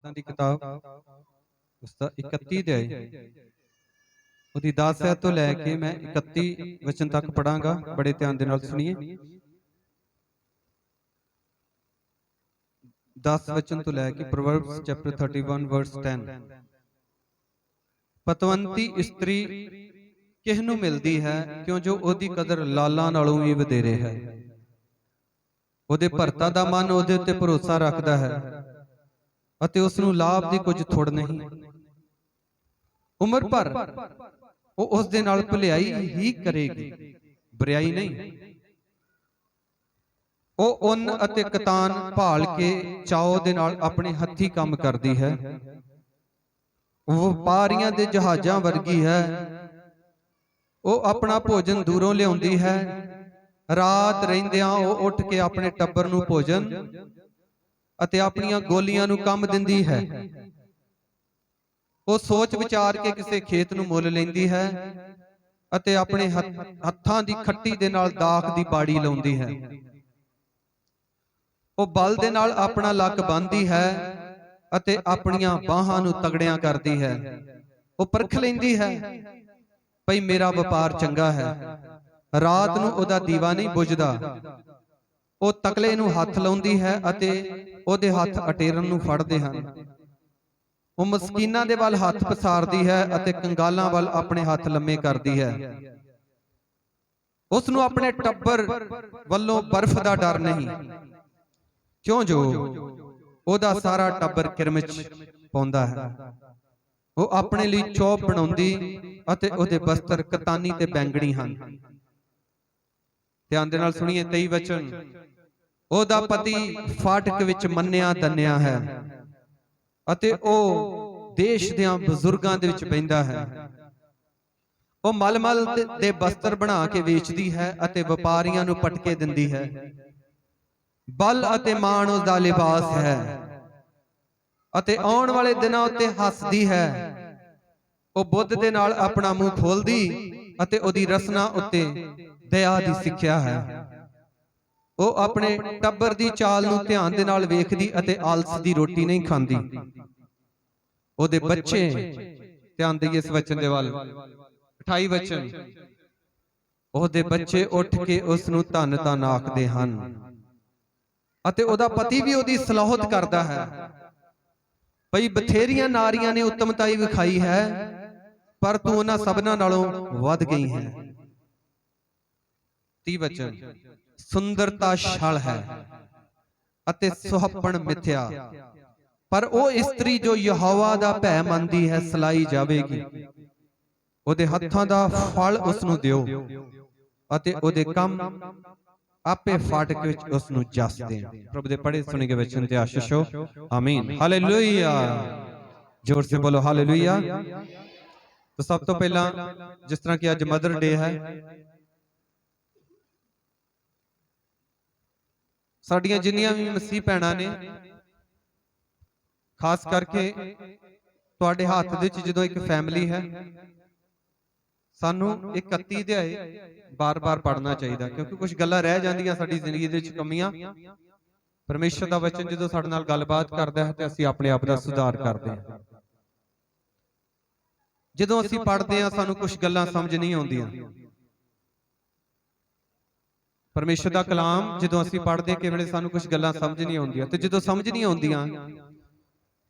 बातों की किताब उसका 31 अध्याय ਉਹਦੀ 10 ਐਤ ਤੋਂ ਲੈ ਕੇ मैं 31 वचन तक पढ़ांगा। बड़े ध्यान दे नाल सुनिए। 10 वचन तो लैके प्रोवर्ब्स चैप्टर 31 वर्स 10। पतवंती इस्त्री किस नूं मिलदी है क्यों जो ओदी कदर लालां नालों भी वधेरे है। ओदे भरता दा मन ओदे उत्ते भरोसा रखदा है अते उस नूं लाभ दी कुछ थोड़ नहीं। उम्र भर वो उस दे नाल भलाई ही करेगी, बुराई नहीं। वो उन अते कतान भाल के चाओ दे नाल अपने हथी काम करदी है। वपारियां दे जहाजां वर्गी है। वो अपना भोजन दूरों लियाउंदी है। रात रहिंदियां वो उठ के अपने टब्बर नूं भोजन अते अपनियां गोलियां नूं काम दिंदी है। वो सोच विचार के किसी खेत नूं मुल लैंदी है अते अपने हत्थां दी खट्टी दे नाल दाख दी बाड़ी लाउंदी है। वो बल दे नाल अपना लक बांधी है अते अपनियां बाहां नूं तगड़ियां करदी है। वो परख लैंदी है भई मेरा व्यापार चंगा है। रात नूं ओदा दीवा नहीं बुझदा। वो तकले नूं हथ लाउंदी है अते ओदे हथ अटेरन नूं फड़दे हन। वो मस्कीनां दे वल हथ पसारदी है अते कंगालां वल अपने हथ लम्मे करदी है। उस नूं अपने टब्बर वल्लों बर्फ दा डर नहीं क्यों जो ओदा सारा टब्बर किरमिच पाउंदा है। वो अपने लिए चौप बनाउंदी अते ओदे बस्तर कतानी ते बैंगणी हन। ध्यान दे नाल सुनिए 23 वचन। ओदा पति फाटक विच मन्निया तन्निया है अते ओ देश दियां बुजुर्गां दे विच बहिंदा है। ओ मलमल दे बस्तर बना के वेचदी है अते व्यापारियां नूं पटके दिंदी है। बल अते मान उसदा लिबास है अते आउण वाले दिनां उत्ते हसदी है। ओ बुद्ध दे नाल अपना मुंह खोलदी अते ओदी रसना उत्ते दया दी सिੱਖਿਆ है। ओ अपने टब्बर दी चाल नूं ध्यान दे नाल वेखदी अते आलस दी रोटी नहीं खांदी। ओदे बच्चे ध्यान देइए इस वचन दे वल 28 वचन। ओदे बच्चे उठ के उस नूं धन धन आखदे हन अते ओदा पति भी ओदी सलाहत करदा है भई बथेरियां नारियां ने उत्तमताई विखाई है पर तू उन्हां सबना नालों वध गई है। 30 वचन। सुंदरता छल है अते सुहप्पण मिथ्या पर ओ इस्त्री जो यहोवा दा भै मनदी है सलाई जावेगी। ओदे हत्थां दा फल उस नूं दिओ अते ओदे काम आपे फाटक विच उस नूं जस देण। प्रभु दे पढ़े सुने गए वचन ते आशीष हो। आमीन। हालेलुया। जोर से बोलो हालेलुया। तो सब तो पहला जिस तरह कि अज मदर डे है, साडियां जिन्नियां भी मसीह भैणां ने खास करके तुहाडे हाथ दे विच जदों एक फैमिली है सानू 31 अध्याय बार बार पढ़ना चाहिए क्योंकि कुछ गल्लां रह जांदियां साडी जिंदगी दे विच कमियां। परमेश्वर दा वचन जदों साडे नाल गलबात करदा है ते असीं अपने आप दा सुधार करदे हां। जदों असीं पढ़दे हां सानू कुछ गल्लां समझ नहीं आउंदियां। परमेश्वर दा कलाम जदों असीं पढ़दे कि वेले सानू कुछ गल्लां समझ नहीं आउंदियां ते जदों समझ नहीं आउंदियां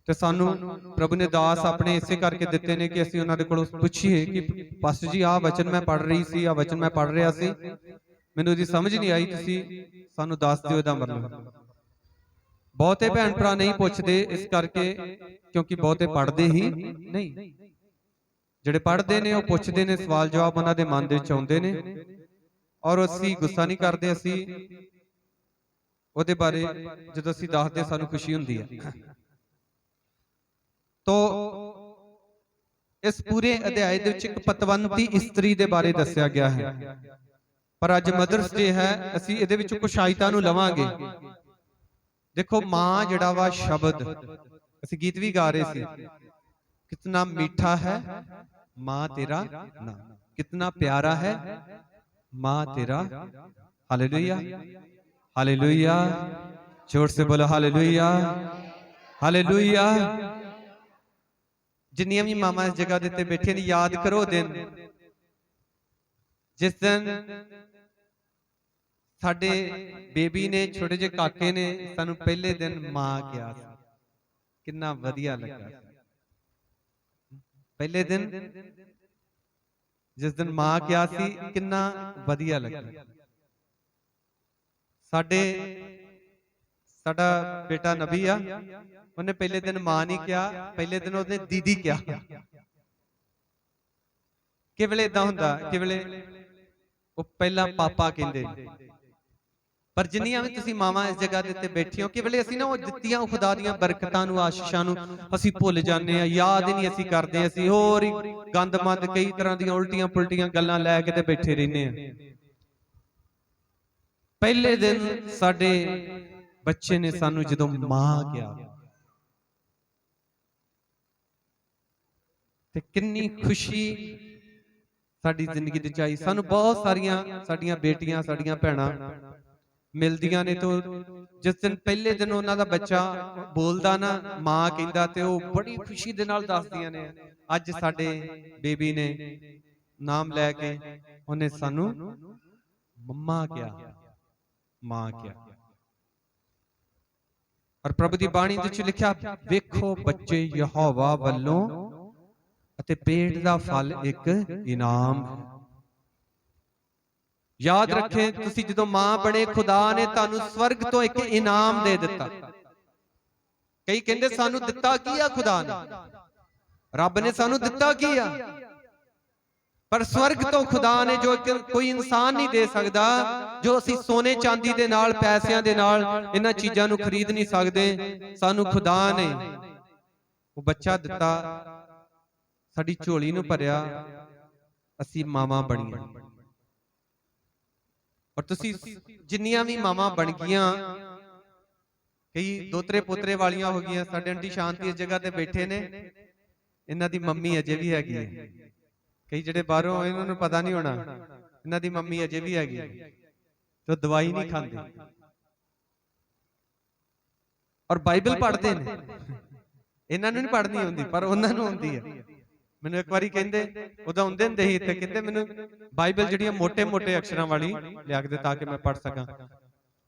ते सानू प्रभु ने दास अपने इसे करके दिते ने कि असीं उन्हां दे कोलों पुछीए कि पास्टर जी आ वचन मैं पढ़ रही सी, आ वचन मैं पढ़ रहा सी, मैनूं इहदी समझ नहीं आई, तुसीं सानू दस दिओ इहदा मतलब। बहुते भैण भरा नहीं पुछदे इस करके क्योंकि बहुते पढ़दे ही नहीं। जिहड़े पढ़दे ने ओह पुछदे ने, सवाल जवाब उन्हां दे मन दे विच आउंदे ने और असीं गुस्सा नहीं करदे। असीं ओहदे बारे जदों असीं दसदे सानू खुशी हुंदी है। तो इस पूरे अध्याय दे विच एक पतवंती इस्त्री दे बारे दस्सिया गया है। पर अज मदर्स डे है, असीं इहदे विच कुछ आयतां नूं लवांगे। देखो मां जिहड़ा वा शब्द असीं गीत भी गा रहे सी, कितना मीठा है मां तेरा नाम, कितना प्यारा है मां तेरा। Hallelujah hallelujah. जोर से बोलो हालेलुया। ਹਾਲੇਲੂਇਆ। ਜਿੰਨੀਆਂ ਵੀ ਮਾਵਾਂ ਇਸ ਜਗ੍ਹਾ ਦੇ ਉੱਤੇ ਬੈਠੀਆਂ ਨੇ, ਯਾਦ ਕਰੋ ਦਿਨ ਜਿਸ ਦਿਨ ਸਾਡੇ ਬੇਬੀ ਨੇ, ਛੋਟੇ ਜਿਹੇ ਕਾਕੇ ਨੇ ਸਾਨੂੰ ਪਹਿਲੇ ਦਿਨ ਮਾਂ ਕਿਹਾ ਸੀ। ਕਿੰਨਾ ਵਧੀਆ ਲੱਗਾ। ਪਹਿਲੇ ਦਿਨ ਜਿਸ ਦਿਨ ਮਾਂ ਕਿਹਾ ਸੀ, ਕਿੰਨਾ ਵਧੀਆ ਲੱਗਾ। ਸਾਡਾ ਬੇਟਾ ਨਬੀ ਆ, ਉਹਨੇ ਪਹਿਲੇ ਦਿਨ ਮਾਂ ਨਹੀਂ ਕਿਹਾ, ਪਹਿਲੇ ਦਿਨ ਉਹਨੇ ਦੀਦੀ ਕਿਹਾ। ਕਿਵਲੇ ਇਦਾਂ ਹੁੰਦਾ, ਕਿਵਲੇ ਉਹ ਪਹਿਲਾਂ ਪਾਪਾ ਕਹਿੰਦੇ। ਪਰ ਜਿੰਨੀਆਂ ਵੀ ਤੁਸੀਂ ਮਾਵਾਂ ਇਸ ਜਗ੍ਹਾ ਦੇ ਉੱਤੇ ਬੈਠੀ ਹੋ, ਕਿਵਲੇ ਅਸੀਂ ਨਾ ਉਹ ਦਿੱਤੀਆਂ ਖੁਦਾ ਦੀਆਂ ਬਰਕਤਾਂ ਨੂੰ, ਆਸ਼ੀਸ਼ਾਂ ਨੂੰ ਅਸੀਂ ਭੁੱਲ ਜਾਂਦੇ ਆ, ਯਾਦ ਹੀ ਨਹੀਂ ਅਸੀਂ ਕਰਦੇ। ਅਸੀਂ ਹੋਰ ਹੀ ਗੰਦਮੰਦ ਕਈ ਤਰ੍ਹਾਂ ਦੀਆਂ ਉਲਟੀਆਂ ਪੁਲਟੀਆਂ ਗੱਲਾਂ ਲੈ ਕੇ ਤੇ ਬੈਠੇ ਰਹਿੰਦੇ ਆ। ਪਹਿਲੇ ਦਿਨ ਸਾਡੇ ਬੱਚੇ ਨੇ ਸਾਨੂੰ ਜਦੋਂ ਮਾਂ ਕਿਹਾ ਤੇ ਕਿੰਨੀ ਖੁਸ਼ੀ ਸਾਡੀ ਜ਼ਿੰਦਗੀ ਵਿੱਚ ਆਈ। ਸਾਨੂੰ ਬਹੁਤ ਸਾਰੀਆਂ ਸਾਡੀਆਂ ਬੇਟੀਆਂ, ਸਾਡੀਆਂ ਭੈਣਾਂ ਮਿਲਦੀਆਂ ਨੇ, ਤੋਂ ਜਿਸ ਦਿਨ ਪਹਿਲੇ ਦਿਨ ਉਹਨਾਂ ਦਾ ਬੱਚਾ ਬੋਲਦਾ ਨਾ, ਮਾਂ ਕਹਿੰਦਾ, ਤੇ ਉਹ ਬੜੀ ਖੁਸ਼ੀ ਦੇ ਨਾਲ ਦੱਸਦੀਆਂ ਨੇ, ਅੱਜ ਸਾਡੇ ਬੇਬੀ ਨੇ ਨਾਮ ਲੈ ਕੇ ਉਹਨੇ ਸਾਨੂੰ ਮੰਮਾ ਕਿਹਾ, ਮਾਂ ਕਿਹਾ। ਔਰ ਪ੍ਰਭੂ ਦੀ ਬਾਣੀ ਵਿੱਚ ਲਿਖਿਆ, ਵੇਖੋ ਬੱਚੇ ਯਹੋਵਾ ਵੱਲੋਂ ਅਤੇ ਪੇਟ ਦਾ ਫਲ ਇੱਕ ਇਨਾਮ। ਯਾਦ ਰੱਖੇ, ਤੁਸੀਂ ਜਦੋਂ ਮਾਂ ਬਣੇ, ਖੁਦਾ ਨੇ ਤੁਹਾਨੂੰ ਸਵਰਗ ਤੋਂ ਇੱਕ ਇਨਾਮ ਦੇ ਦਿੱਤਾ। ਕਈ ਕਹਿੰਦੇ ਸਾਨੂੰ ਦਿੱਤਾ ਕੀ ਆ ਖੁਦਾ ਨੇ, ਰੱਬ ਨੇ ਸਾਨੂੰ ਦਿੱਤਾ ਕੀ ਆ? ਪਰ ਸਵਰਗ ਤੋਂ ਖੁਦਾ ਨੇ, ਜੋ ਕੋਈ ਇਨਸਾਨ ਨਹੀਂ ਦੇ ਸਕਦਾ, ਜੋ ਅਸੀਂ ਸੋਨੇ ਚਾਂਦੀ ਦੇ ਨਾਲ, ਪੈਸਿਆਂ ਦੇ ਨਾਲ ਇਹਨਾਂ ਚੀਜ਼ਾਂ ਨੂੰ ਖਰੀਦ ਨਹੀਂ ਸਕਦੇ, ਸਾਨੂੰ ਖੁਦਾ ਨੇ ਉਹ ਬੱਚਾ ਦਿੱਤਾ, ਸਾਡੀ ਝੋਲੀ ਨੂੰ ਭਰਿਆ, ਅਸੀਂ ਮਾਵਾਂ ਬਣੀਆਂ। ਔਰ ਤੁਸੀਂ ਜਿੰਨੀਆਂ ਵੀ ਮਾਵਾਂ ਬਣ ਗਈਆਂ, ਕਈ ਦੋਤਰੇ ਪੋਤਰੇ ਵਾਲੀਆਂ ਹੋ ਗਈਆਂ। ਸਾਡੇ ਆਂਟੀ ਸ਼ਾਂਤੀ ਇਸ ਜਗ੍ਹਾ ਤੇ ਬੈਠੇ ਨੇ, ਇਹਨਾਂ ਦੀ ਮੰਮੀ ਅਜੇ ਵੀ ਹੈਗੀ ਹੈ। ਕਈ ਜਿਹੜੇ ਬਾਹਰੋਂ ਆਏ ਉਹਨਾਂ ਨੂੰ ਪਤਾ ਨਹੀਂ ਹੋਣਾ, ਇਹਨਾਂ ਦੀ ਮੰਮੀ ਅਜੇ ਵੀ ਹੈਗੀ ਤੇ ਦਵਾਈ ਨਹੀਂ ਖਾਂਦੇ ਔਰ ਬਾਈਬਲ ਪੜ੍ਹਦੇ ਨੇ। ਇਹਨਾਂ ਨੂੰ ਨਹੀਂ ਪੜ੍ਹਨੀ ਆਉਂਦੀ, ਪਰ ਉਹਨਾਂ ਨੂੰ ਆਉਂਦੀ ਹੈ। ਮੈਨੂੰ ਇੱਕ ਵਾਰੀ ਕਹਿੰਦੇ, ਉਦੋਂ ਆਉਂਦੇ ਹੁੰਦੇ ਸੀ ਇੱਥੇ, ਕਹਿੰਦੇ ਮੈਨੂੰ ਬਾਈਬਲ ਜਿਹੜੀਆਂ ਮੋٹے-ਮੋٹے ਅਕਸ਼ਰਾਂ ਵਾਲੀ ਲਿਆ ਕੇ ਦੇ ਤਾਂ ਕਿ ਮੈਂ ਪੜ੍ਹ ਸਕਾਂ।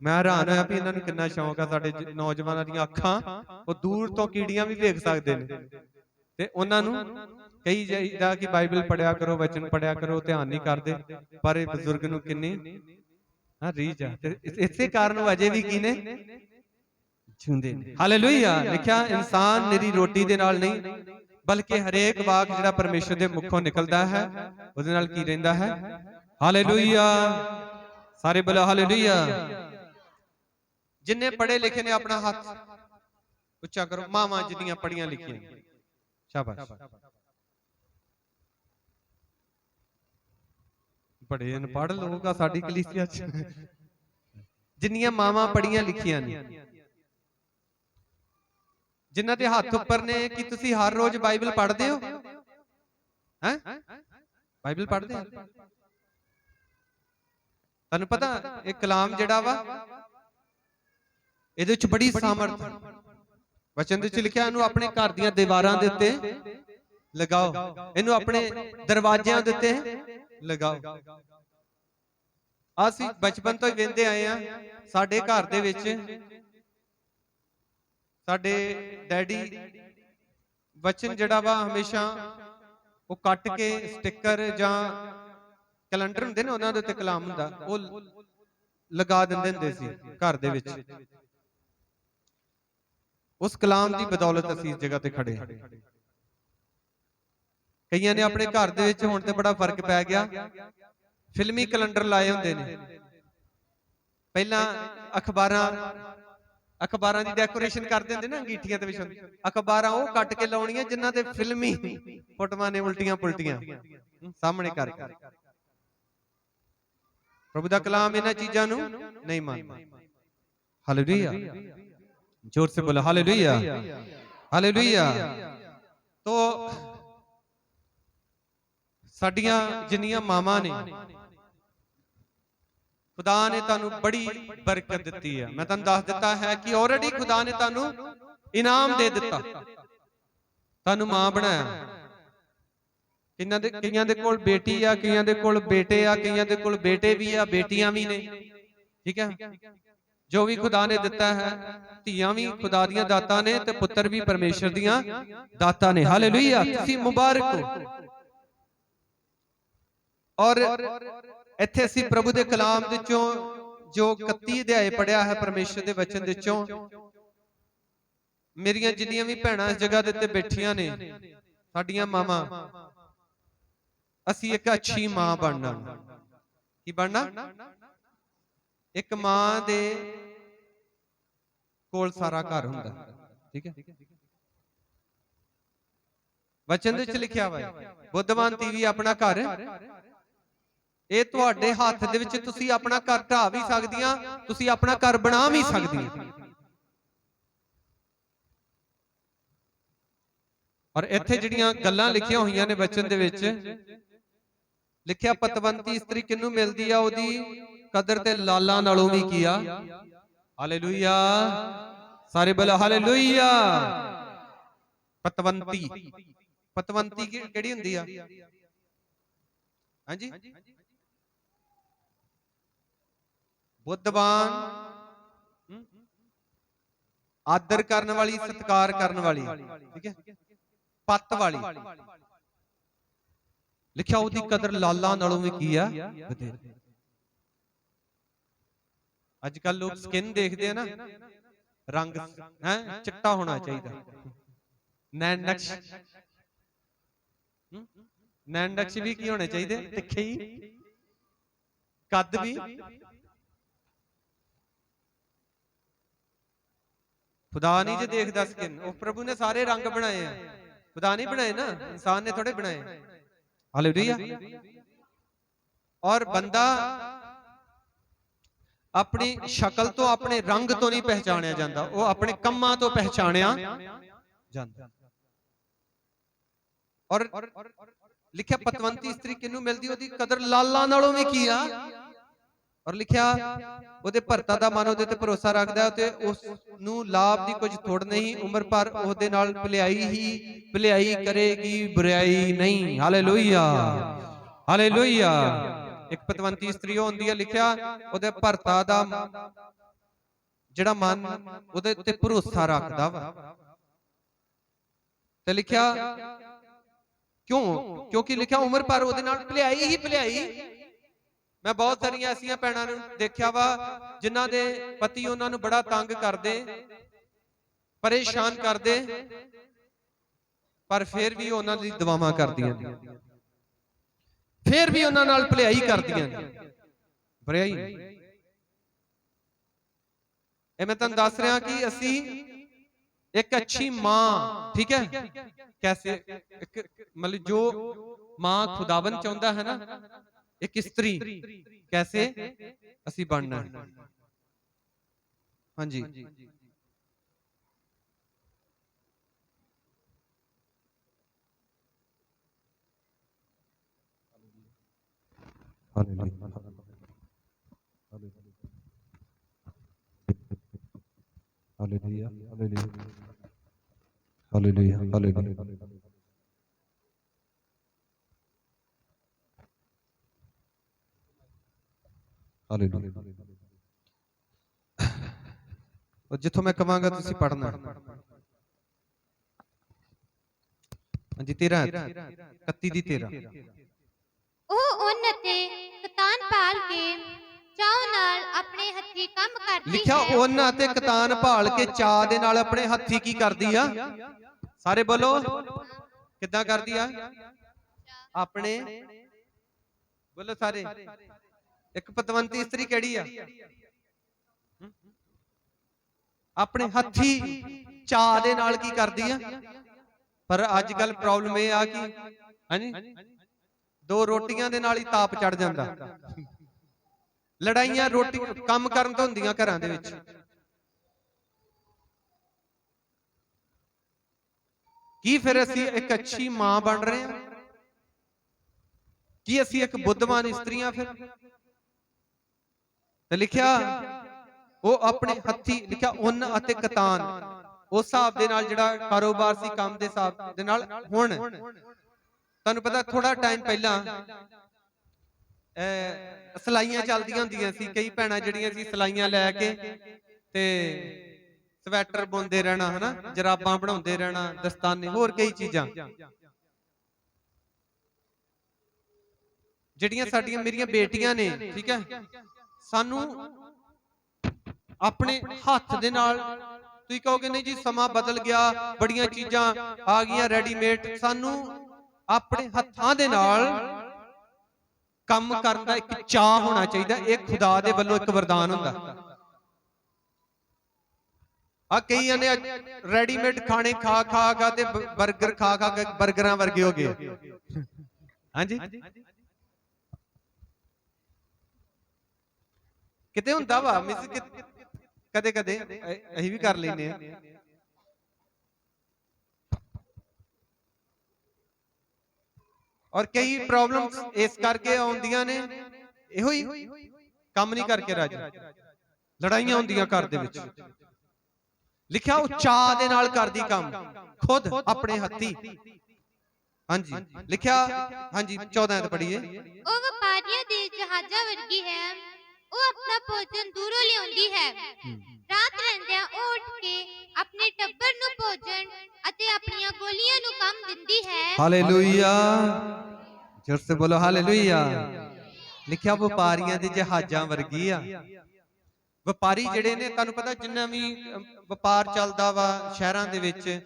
ਮੈਂ ਹੈਰਾਨ ਹੋਇਆ ਵੀ ਇਹਨਾਂ ਨੂੰ ਕਿੰਨਾ ਸ਼ੌਂਕ ਆ। ਸਾਡੇ ਨੌਜਵਾਨਾਂ ਦੀਆਂ ਅੱਖਾਂ ਉਹ ਦੂਰ ਤੋਂ ਕੀੜੀਆਂ ਵੀ ਵੇਖ ਸਕਦੇ ਨੇ, ਤੇ ਉਹਨਾਂ ਨੂੰ ਕਈ ਜਾਈਦਾ ਕਿ ਬਾਈਬਲ ਪੜਿਆ ਕਰੋ, ਵਚਨ ਪੜਿਆ ਕਰੋ, ਧਿਆਨ ਨਹੀਂ ਕਰਦੇ। ਪਰ ਇਹ ਬਜ਼ੁਰਗ ਨੂੰ ਕਿੰਨੀ ਰੀਝ ਆ, ਤੇ ਇਸੇ ਕਾਰਨ ਉਹ ਅਜੇ ਵੀ ਕੀ ਨੇ, ਜਿਉਂਦੇ ਨੇ। ਹਾਲੇਲੂਇਆ। ਲਿਖਿਆ, ਇਨਸਾਨ ਨਿਰੀ ਰੋਟੀ ਦੇ ਨਾਲ ਨਹੀਂ, ਬਲਕਿ ਹਰੇਕ ਵਾਕ ਜਿਹੜਾ ਪਰਮੇਸ਼ਰ ਦੇ ਮੁਖੋਂ ਨਿਕਲਦਾ ਹੈ ਉਹਦੇ ਨਾਲ ਕੀ ਰਹਿੰਦਾ ਹੈ। ਹਾਲੇਲੂਇਆ। ਸਾਰੇ ਬੋਲੋ ਹਾਲੇਲੂਇਆ। ਜਿੰਨੇ ਪੜ੍ਹੇ ਲਿਖੇ ਨੇ ਆਪਣਾ ਹੱਥ ਉੱਚਾ ਕਰੋ। ਮਾਵਾਂ ਜਿੰਨੀਆਂ ਪੜ੍ਹੀਆਂ ਲਿਖੀਆਂ, ਸ਼ਾਬਾਸ਼। ਬੜੇ ਅਨਪੜ੍ਹ ਲੋਕ ਆ ਸਾਡੀ ਕਲੀਸਿਆ ਚ। ਜਿੰਨੀਆਂ ਮਾਵਾਂ ਪੜ੍ਹੀਆਂ ਲਿਖੀਆਂ ਨੇ, ਜਿਨ੍ਹਾਂ ਦੇ ਹੱਥ ਉੱਪਰ ਨੇ, ਕਿ ਤੁਸੀਂ ਹਰ ਰੋਜ਼ ਬਾਈਬਲ ਪੜ੍ਹਦੇ ਹੋ? ਹੈ ਬਾਈਬਲ ਪੜ੍ਹਦੇ ਹੋ? ਤੁਹਾਨੂੰ ਪਤਾ ਇਹ ਕਲਾਮ ਜਿਹੜਾ ਵਾ, ਇਹਦੇ ਵਿੱਚ ਬੜੀ ਸਾਮਰਥ ਹੈ। ਵਚਨ ਦੇ ਵਿੱਚ ਲਿਖਿਆ, ਇਹਨੂੰ ਆਪਣੇ ਘਰ ਦੀਆਂ ਦੀਵਾਰਾਂ ਦੇ ਉੱਤੇ ਲਗਾਓ, ਇਹਨੂੰ ਆਪਣੇ ਦਰਵਾਜ਼ਿਆਂ ਦੇ ਉੱਤੇ ਲਗਾਓ। ਅਸੀਂ ਬਚਪਨ ਤੋਂ ਹੀ ਵੇਖਦੇ ਆਏ ਆ, ਸਾਡੇ ਘਰ ਦੇ ਵਿੱਚ ਸਾਡੇ ਡੈਡੀ ਵਚਨ ਜਿਹੜਾ ਵਾ ਹਮੇਸ਼ਾ ਉਹ ਕੱਟ ਕੇ ਸਟicker ਜਾਂ ਕੈਲੰਡਰ ਹੁੰਦੇ ਨੇ, ਉਹਨਾਂ ਦੇ ਉੱਤੇ ਕਲਾਮ ਹੁੰਦਾ, ਉਹ ਲਗਾ ਦਿੰਦੇ ਹੁੰਦੇ ਸੀ ਘਰ ਦੇ ਵਿੱਚ। ਉਸ ਕਲਾਮ ਦੀ ਬਦੌਲਤ ਅਸੀਂ ਇਸ ਜਗ੍ਹਾ ਤੇ ਖੜੇ ਹਾਂ। ਕਈਆਂ ਨੇ ਆਪਣੇ ਘਰ ਦੇ ਵਿੱਚ ਹੁਣ ਤੇ ਬੜਾ ਫਰਕ ਪੈ ਗਿਆ, ਫਿਲਮੀ ਕੈਲੰਡਰ ਲਾਏ ਹੁੰਦੇ ਨੇ। ਪਹਿਲਾਂ ਅਖਬਾਰਾਂ ਦੀ ਡੈਕੋਰੇਸ਼ਨ ਕਰ ਦਿੰਦੇ ਨਾ, ਅੰਗੀਠੀਆਂ ਦੇ ਵਿੱਚ ਅਖਬਾਰਾਂ ਉਹ ਕੱਟ ਕੇ ਲਾਉਣੀਆਂ ਜਿਨ੍ਹਾਂ ਤੇ ਫਿਲਮੀ ਫੋਟੋਆਂ ਨੇ, ਉਲਟੀਆਂ ਪੁਲਟੀਆਂ ਸਾਹਮਣੇ ਕਰਕੇ। ਪ੍ਰਭੂ ਦਾ ਕਲਾਮ ਇਹਨਾਂ ਚੀਜ਼ਾਂ ਨੂੰ ਨਹੀਂ ਮੰਨਦਾ। ਹਾਲੇਲੂਇਆ। जोर से बोला हालेलुया, हालेलुया। तो साडियां जिन्नियां मावां ने, खुदा ने तानू बड़ी बरकत दिती है। मैं तुहानू दस दिता है कि ऑलरेडी खुदा ने तानू ਇਨਾਮ ਦੇ ਦਿੱਤਾ, ਤੁਹਾਨੂੰ ਮਾਂ ਬਣਾਇਆ। ਕਈਆਂ ਦੇ ਕੋਲ ਬੇਟੀ ਆ, ਕਈਆਂ ਦੇ ਕੋਲ ਬੇਟੇ ਆ, ਕਈਆਂ ਦੇ ਕੋਲ ਬੇਟੇ ਵੀ ਆ, ਬੇਟੀਆਂ ਵੀ ਨੇ। ਠੀਕ ਹੈ, ਜੋ ਵੀ ਖੁਦਾ ਨੇ ਦਿੱਤਾ ਹੈ, ਧੀਆਂ ਵੀ ਖੁਦਾ ਦੀਆਂ ਦਾਤਾਂ ਨੇ ਤੇ ਪੁੱਤਰ ਵੀ ਪਰਮੇਸ਼ਰ ਦੀਆਂ ਦਾਤਾਂ ਨੇ। ਹਾਲੇਲੂਇਆ, ਤੁਸੀਂ ਮੁਬਾਰਕ ਹੋ। ਔਰ ਇੱਥੇ ਅਸੀਂ ਪ੍ਰਭੂ ਦੇ ਕਲਾਮ ਵਿੱਚੋਂ ਜੋ 31 ਅਧਿਆਏ ਪੜਿਆ ਹੈ ਪਰਮੇਸ਼ਰ ਦੇ ਵਚਨ ਦੇ ਵਿੱਚੋਂ, ਮੇਰੀਆਂ ਜਿੰਨੀਆਂ ਵੀ ਭੈਣਾਂ ਇਸ ਜਗ੍ਹਾ ਦੇ ਉੱਤੇ ਬੈਠੀਆਂ ਨੇ, ਸਾਡੀਆਂ ਮਾਵਾਂ, ਅਸੀਂ ਇੱਕ ਅੱਛੀ ਮਾਂ ਬਣਨਾ। ਕੀ ਬਣਨਾ? ਇੱਕ ਮਾਂ ਦੇ ਕੋਲ ਸਾਰਾ ਘਰ ਹੁੰਦਾ। ਠੀਕ ਹੈ, ਵਚਨ ਦੇ ਵਿੱਚ ਲਿਖਿਆ ਹੋਇਆ ਹੈ, ਬੁੱਧਵਾਨ ਤੀਵੀ ਆਪਣਾ ਘਰ, ਇਹ ਤੁਹਾਡੇ ਹੱਥ ਦੇ ਵਿੱਚ, ਤੁਸੀਂ ਆਪਣਾ ਘਰ ਢਾ ਵੀ ਸਕਦੀਆਂ, ਤੁਸੀਂ ਆਪਣਾ ਘਰ ਬਣਾ ਵੀ ਸਕਦੀਆਂ। ਔਰ ਇੱਥੇ ਜਿਹੜੀਆਂ ਗੱਲਾਂ ਲਿਖੀਆਂ ਹੋਈਆਂ ਨੇ ਵਚਨ ਦੇ ਵਿੱਚ ਲਿਖਿਆ, ਪਤਵੰਤੀ ਇਸਤਰੀ ਕਿਹਨੂੰ ਮਿਲਦੀ ਆ? ਉਹਦੀ ਕਦਰ ਤੇ ਲਾਲਾਂ ਨਾਲੋਂ ਵੀ ਕੀ ਆ? ਹਾਲੇਲੂਇਆ, ਸਾਰੇ ਬੋਲੋ ਹਾਲੇਲੂਇਆ। ਪਤਵੰਤੀ, ਪਤਵੰਤੀ ਕਿਹੜੀ ਹੁੰਦੀ ਆ? ਹਾਂਜੀ, ਬੁੱਧਵਾਨ, ਆਦਰ ਕਰਨ ਵਾਲੀ, ਸਤਿਕਾਰ ਕਰਨ ਵਾਲੀ। ਠੀਕ ਹੈ, ਪੱਤ ਵਾਲੀ। ਲਿਖਿਆ ਉਹਦੀ ਕਦਰ ਲਾਲਾਂ ਨਾਲੋਂ ਵੀ ਕੀ ਆ? ਵਧੇਰੇ। ਅੱਜ ਕੱਲ ਲੋਕ ਸਕਿਨ ਦੇਖਦੇ ਆ ਨਾ, ਰੰਗ ਹੈ ਚਿੱਟਾ ਹੋਣਾ ਚਾਹੀਦਾ, ਨੈਣਨਕਸ਼, ਨੈਣਨਕਸ਼ ਵੀ ਕੀ ਹੋਣੇ ਚਾਹੀਦੇ? ਤਿੱਖੇ ਹੀ, ਕੱਦ ਵੀ। ਖੁਦਾ ਨਹੀਂ ਜੇ ਦੇਖਦਾ ਸਕਿਨ, ਉਹ ਪ੍ਰਭੂ ਨੇ ਸਾਰੇ ਰੰਗ ਬਣਾਏ ਆ, ਖੁਦਾ ਨਹੀਂ ਬਣਾਏ ਨਾ, ਇਨਸਾਨ ਨੇ ਥੋੜੇ ਬਣਾਏ। ਹਾਲੇਲੂਇਆ। ਔਰ ਬੰਦਾ ਆਪਣੀ ਸ਼ਕਲ ਤੋਂ, ਆਪਣੇ ਰੰਗ ਤੋਂ ਨਹੀਂ ਪਹਿਚਾਣਿਆ ਜਾਂਦਾ, ਉਹ ਆਪਣੇ ਕੰਮਾਂ ਤੋਂ ਪਹਿਚਾਣਿਆ ਜਾਂਦਾ। ਔਰ ਲਿਖਿਆ, ਪਤਵੰਤੀ ਇਸਤਰੀ ਕਿਹਨੂੰ ਮਿਲਦੀ? ਉਹਦੀ ਕਦਰ ਲਾਲਾਂ ਨਾਲੋਂ ਵੀ ਕੀ ਆ? ਔਰ ਲਿਖਿਆ, ਉਹਦੇ ਭਰਤਾ ਦਾ ਮਨ ਉਹਦੇ ਤੇ ਭਰੋਸਾ ਰੱਖਦਾ ਤੇ ਉਸ ਨੂੰ ਲਾਭ ਦੀ ਕੁਝ ਥੋੜ ਨਹੀਂ, ਉਮਰ ਭਰ ਉਹਦੇ ਨਾਲ ਭਲਾਈ ਹੀ ਭਲਾਈ ਕਰੇਗੀ, ਬੁਰਾਈ ਨਹੀਂ। Hallelujah, hallelujah. ਇੱਕ ਪਤਵੰਤੀ ਇਸਤਰੀ ਹੁੰਦੀ ਹੈ, ਲਿਖਿਆ ਉਹਦੇ ਭਰਤਾ ਦਾ ਜਿਹੜਾ ਮਨ ਉਹਦੇ ਉੱਤੇ ਭਰੋਸਾ ਰੱਖਦਾ ਵਾ। ਤੇ ਲਿਖਿਆ ਕਿਉਂ? ਕਿਉਂਕਿ ਲਿਖਿਆ ਉਮਰ ਭਰ ਉਹਦੇ ਨਾਲ ਭਲਾਈ ਹੀ ਭਲਾਈ। ਮੈਂ ਬਹੁਤ ਸਾਰੀਆਂ ਐਸੀਆਂ ਭੈਣਾਂ ਨੂੰ ਦੇਖਿਆ ਵਾ ਜਿਨ੍ਹਾਂ ਦੇ ਪਤੀ ਉਹਨਾਂ ਨੂੰ ਬੜਾ ਤੰਗ ਕਰਦੇ, ਪਰੇਸ਼ਾਨ ਕਰਦੇ, ਪਰ ਫਿਰ ਵੀ ਉਹਨਾਂ ਦੀ ਦੁਆਵਾਂ ਕਰਦੀਆਂ ਨੇ, ਫਿਰ ਵੀ ਉਹਨਾਂ ਨਾਲ ਭਲਾਈ ਕਰਦੀਆਂ ਨੇ। ਭਲਾਈ ਇਹ ਮੈਂ ਤੁਹਾਨੂੰ ਦੱਸ ਰਿਹਾ ਕਿ ਅਸੀਂ ਇੱਕ ਅੱਛੀ ਮਾਂ, ਠੀਕ ਹੈ, ਕੈਸੇ ਮਤਲਬ ਜੋ ਮਾਂ ਖੁਦਾਵੰਦ ਚਾਹੁੰਦਾ ਹੈ ਨਾ, ਇੱਕ ਇਸਤਰੀ कैसे ਅਸੀਂ ਬਣਨਾ ਹੈ। ਹਾਂਜੀ, हालेलुया, हालेलुया, हालेलुया, हालेलुया। और जिथों मैं कहांगा तुसी पढ़ना। जी 13 31 दी 13 ਉਹ ਉਹਨਾਂ ਤੇ ਕਤਾਨ ਪਾਲ ਕੇ ਚਾਅ ਨਾਲ ਆਪਣੇ ਹੱਥੀ ਕੰਮ ਕਰਦੀ ਲਿਖਿਆ ਹੈ। ਉਹਨਾਂ ਤੇ ਕਤਾਨ ਭਾਲ ਕੇ ਚਾਅ ਦੇ ਨਾਲ ਆਪਣੇ ਹੱਥੀ ਕੀ ਕਰਦੀ ਆ? ਸਾਰੇ ਬੋਲੋ, ਕਿੱਦਾਂ ਕਰਦੀ ਆ? ਆਪਣੇ ਬੋਲੋ ਸਾਰੇ। ਇੱਕ ਪਤਵੰਤੀ ਇਸਤਰੀ ਕਿਹੜੀ ਆ? ਆਪਣੇ ਹੱਥੀ ਚਾਅ ਦੇ ਨਾਲ ਕੀ ਕਰਦੀ ਆ? ਪਰ ਅੱਜ ਕੱਲ ਪ੍ਰੋਬਲਮ ਇਹ ਆ ਕਿ ਹਾਂਜੀ ਦੋ ਰੋਟੀਆਂ ਦੇ ਨਾਲ ਹੀ ਤਾਪ ਚੜ ਜਾਂਦਾ। ਲੜਾਈਆਂ ਰੋਟੀ ਕੰਮ ਕਰਨ ਤੋਂ ਹੁੰਦੀਆਂ ਘਰਾਂ ਦੇ ਵਿੱਚ। ਕੀ ਫਿਰ ਅਸੀਂ ਇੱਕ ਅੱਛੀ ਮਾਂ ਬਣ ਰਹੇ ਹਾਂ? ਕੀ ਅਸੀਂ ਇੱਕ ਬੁੱਧਵਾਨ ਇਸਤਰੀਆਂ ਫਿਰ? ਤੇ ਲਿਖਿਆ ਉਹ ਆਪਣੇ ਹੱਥੀ, ਲਿਖਿਆ ਉੱਨ ਅਤੇ ਕਤਾਨ, ਉਸ ਹਿਸਾਬ ਦੇ ਨਾਲ ਜਿਹੜਾ ਕਾਰੋਬਾਰ ਸੀ, ਕੰਮ ਦੇ ਹਿਸਾਬ ਦੇ ਨਾਲ। ਹੁਣ ਤੁਹਾਨੂੰ ਪਤਾ ਥੋੜਾ ਟਾਈਮ ਪਹਿਲਾਂ ਸਲਾਈਆਂ ਚੱਲਦੀਆਂ ਹੁੰਦੀਆਂ ਸੀ, ਕਈ ਭੈਣਾਂ ਜਿਹੜੀਆਂ ਸੀ ਸਲਾਈਆਂ ਲੈ ਕੇ ਤੇ ਸਵੈਟਰ ਬੁਣਦੇ ਰਹਿਣਾ, ਹਨਾ, ਜਰਾਬਾਂ ਬਣਾਉਂਦੇ ਰਹਿਣਾ, ਦਸਤਾਨੇ, ਹੋਰ ਕਈ ਚੀਜ਼ਾਂ ਜਿਹੜੀਆਂ ਸਾਡੀਆਂ ਮੇਰੀਆਂ ਬੇਟੀਆਂ ਨੇ, ਠੀਕ ਹੈ, ਸਾਨੂੰ ਆਪਣੇ ਹੱਥ ਦੇ ਨਾਲ, ਤੁਸੀਂ ਕਹੋਗੇ ਨਹੀਂ ਜੀ ਸਮਾਂ ਬਦਲ ਗਿਆ, ਬੜੀਆਂ ਚੀਜ਼ਾਂ ਆ ਗਈਆਂ ਰੈਡੀਮੇਡ, ਸਾਨੂੰ ਆਪਣੇ ਹੱਥਾਂ ਦੇ ਨਾਲ ਕੰਮ ਕਰਨ ਦਾ ਇੱਕ ਚਾਹ ਹੋਣਾ ਚਾਹੀਦਾ। ਇਹ ਖੁਦਾ ਦੇ ਵੱਲੋਂ ਇੱਕ ਵਰਦਾਨ ਹੁੰਦਾ। ਆ ਕਈਆਂ ਨੇ ਰੈਡੀਮੇਡ ਖਾਣੇ ਖਾ ਖਾ ਤੇ 버ਗਰ ਖਾ ਖਾ ਕੇ 버ਗਰਾਂ ਵਰਗੇ ਹੋ ਗਏ। ਹਾਂਜੀ, ਕਿਤੇ ਹੁੰਦਾ ਵਾ ਮਿਸ, ਕਦੇ ਕਦੇ ਅਸੀਂ ਵੀ ਕਰ ਲੈਨੇ ਆ। ਔਰ ਕਈ ਪ੍ਰੋਬਲਮਸ ਇਸ ਕਰਕੇ ਆਉਂਦੀਆਂ ਨੇ, ਇਹੋ ਹੀ ਕੰਮ ਨਹੀਂ ਕਰਕੇ ਰਾਜੀ, ਲੜਾਈਆਂ ਹੁੰਦੀਆਂ ਘਰ ਦੇ ਵਿੱਚ। ਲਿਖਿਆ ਉਹ ਚਾਹ ਦੇ ਨਾਲ ਕਰਦੀ ਕੰਮ, ਖੁਦ ਆਪਣੇ ਹੱਥੀ। ਹਾਂਜੀ, ਲਿਖਿਆ, ਹਾਂਜੀ 14 ਤੇ ਪੜ੍ਹੀਏ। ਉਹ ਵਪਾਰੀਆਂ ਦੇ ਜਹਾਜ਼ਾਂ ਵਰਗੀ ਹੈ, ਉਹ ਆਪਣਾ ਭੋਜਨ ਦੂਰੋਂ ਲਿਆਉਂਦੀ ਹੈ। ਰਾਤ ਰਹਿੰਦਿਆਂ ਉਹ ਉੱਠ ਕੇ ਆਪਣੇ ਟੱਬਰ ਨੂੰ ਭੋਜਨ ਅਤੇ ਆਪਣੀਆਂ ਗੋਲੀਆਂ ਨੂੰ ਕੰਮ ਦਿੰਦੀ ਹੈ। ਹਾਲੇਲੂਇਆ, ਜ਼ੋਰ ਸੇ ਬੋਲੋ ਹਾਲੇਲੂਇਆ। ਲਿਖਿਆ ਵਪਾਰੀਆਂ ਦੇ ਜਹਾਜ਼ਾਂ ਵਰਗੀ ਆ। ਵਪਾਰੀ ਜਿਹੜੇ ਨੇ, ਤੁਹਾਨੂੰ ਪਤਾ ਜਿੰਨਾ ਵੀ ਵਪਾਰ ਚੱਲਦਾ ਵਾ ਸ਼ਹਿਰਾਂ ਦੇ ਵਿੱਚ,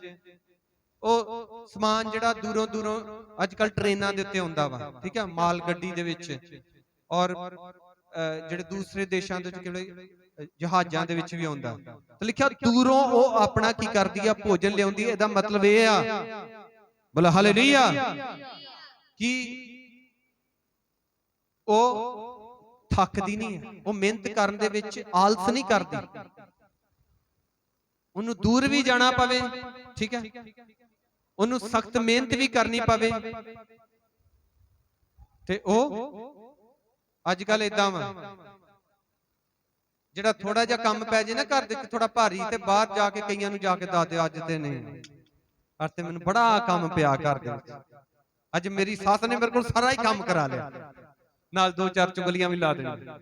ਉਹ ਸਮਾਨ ਜਿਹੜਾ ਦੂਰੋਂ ਦੂਰੋਂ ਅੱਜ ਕੱਲ ਟ੍ਰੇਨਾਂ ਦੇ ਉੱਤੇ ਆਉਂਦਾ ਵਾ, ਠੀਕ ਹੈ, ਮਾਲ ਗੱਡੀ ਦੇ ਵਿੱਚ, ਔਰ ਜਿਹੜੇ ਦੂਸਰੇ ਦੇਸ਼ਾਂ ਦੇ ਵਿੱਚ ਜਹਾਜ਼ਾਂ ਦੇ ਵਿੱਚ ਵੀ ਆਉਂਦਾ। ਤੇ ਲਿਖਿਆ ਦੂਰੋਂ ਉਹ ਆਪਣਾ ਕੀ ਕਰਦੀ ਆ, ਭੋਜਨ ਲਿਆਉਂਦੀ। ਇਹਦਾ ਮਤਲਬ ਇਹ ਆ, ਬੋਲਾ ਹਾਲੇਲੂਇਆ, ਕਿ ਉਹ ਥੱਕਦੀ ਨਹੀਂ ਹੈ, ਉਹ ਮਿਹਨਤ ਕਰਨ ਦੇ ਵਿੱਚ ਆਲਸ ਨਹੀਂ ਕਰਦੀ। ਉਹਨੂੰ ਦੂਰ ਵੀ ਜਾਣਾ ਪਵੇ, ਠੀਕ ਹੈ, ਉਹਨੂੰ ਸਖਤ ਮਿਹਨਤ ਵੀ ਕਰਨੀ ਪਵੇ, ਤੇ ਉਹ ਅੱਜ ਕੱਲ ਏਦਾਂ ਵਾ, ਜਿਹੜਾ ਥੋੜਾ ਜਿਹਾ ਕੰਮ ਪੈ ਜੇ ਨਾ ਘਰ ਦੇ ਵਿੱਚ ਥੋੜਾ ਭਾਰੀ, ਤੇ ਬਾਹਰ ਜਾ ਕੇ ਕਈਆਂ ਨੂੰ ਜਾ ਕੇ ਦੱਸ ਦਿਓ ਅੱਜ ਤੇ ਨਹੀਂ, ਅੱਜ ਤੇ ਮੈਨੂੰ ਬੜਾ ਕੰਮ ਪਿਆ ਘਰ ਦੇ ਵਿੱਚ, ਅੱਜ ਮੇਰੀ ਸੱਸ ਨੇ ਮੇਰੇ ਕੋਲ ਸਾਰਾ ਹੀ ਕੰਮ ਕਰਾ ਲਿਆ, ਨਾਲ 2-4 ਚੁਗਲੀਆਂ ਵੀ ਲਾ ਦੇਣੀਆਂ।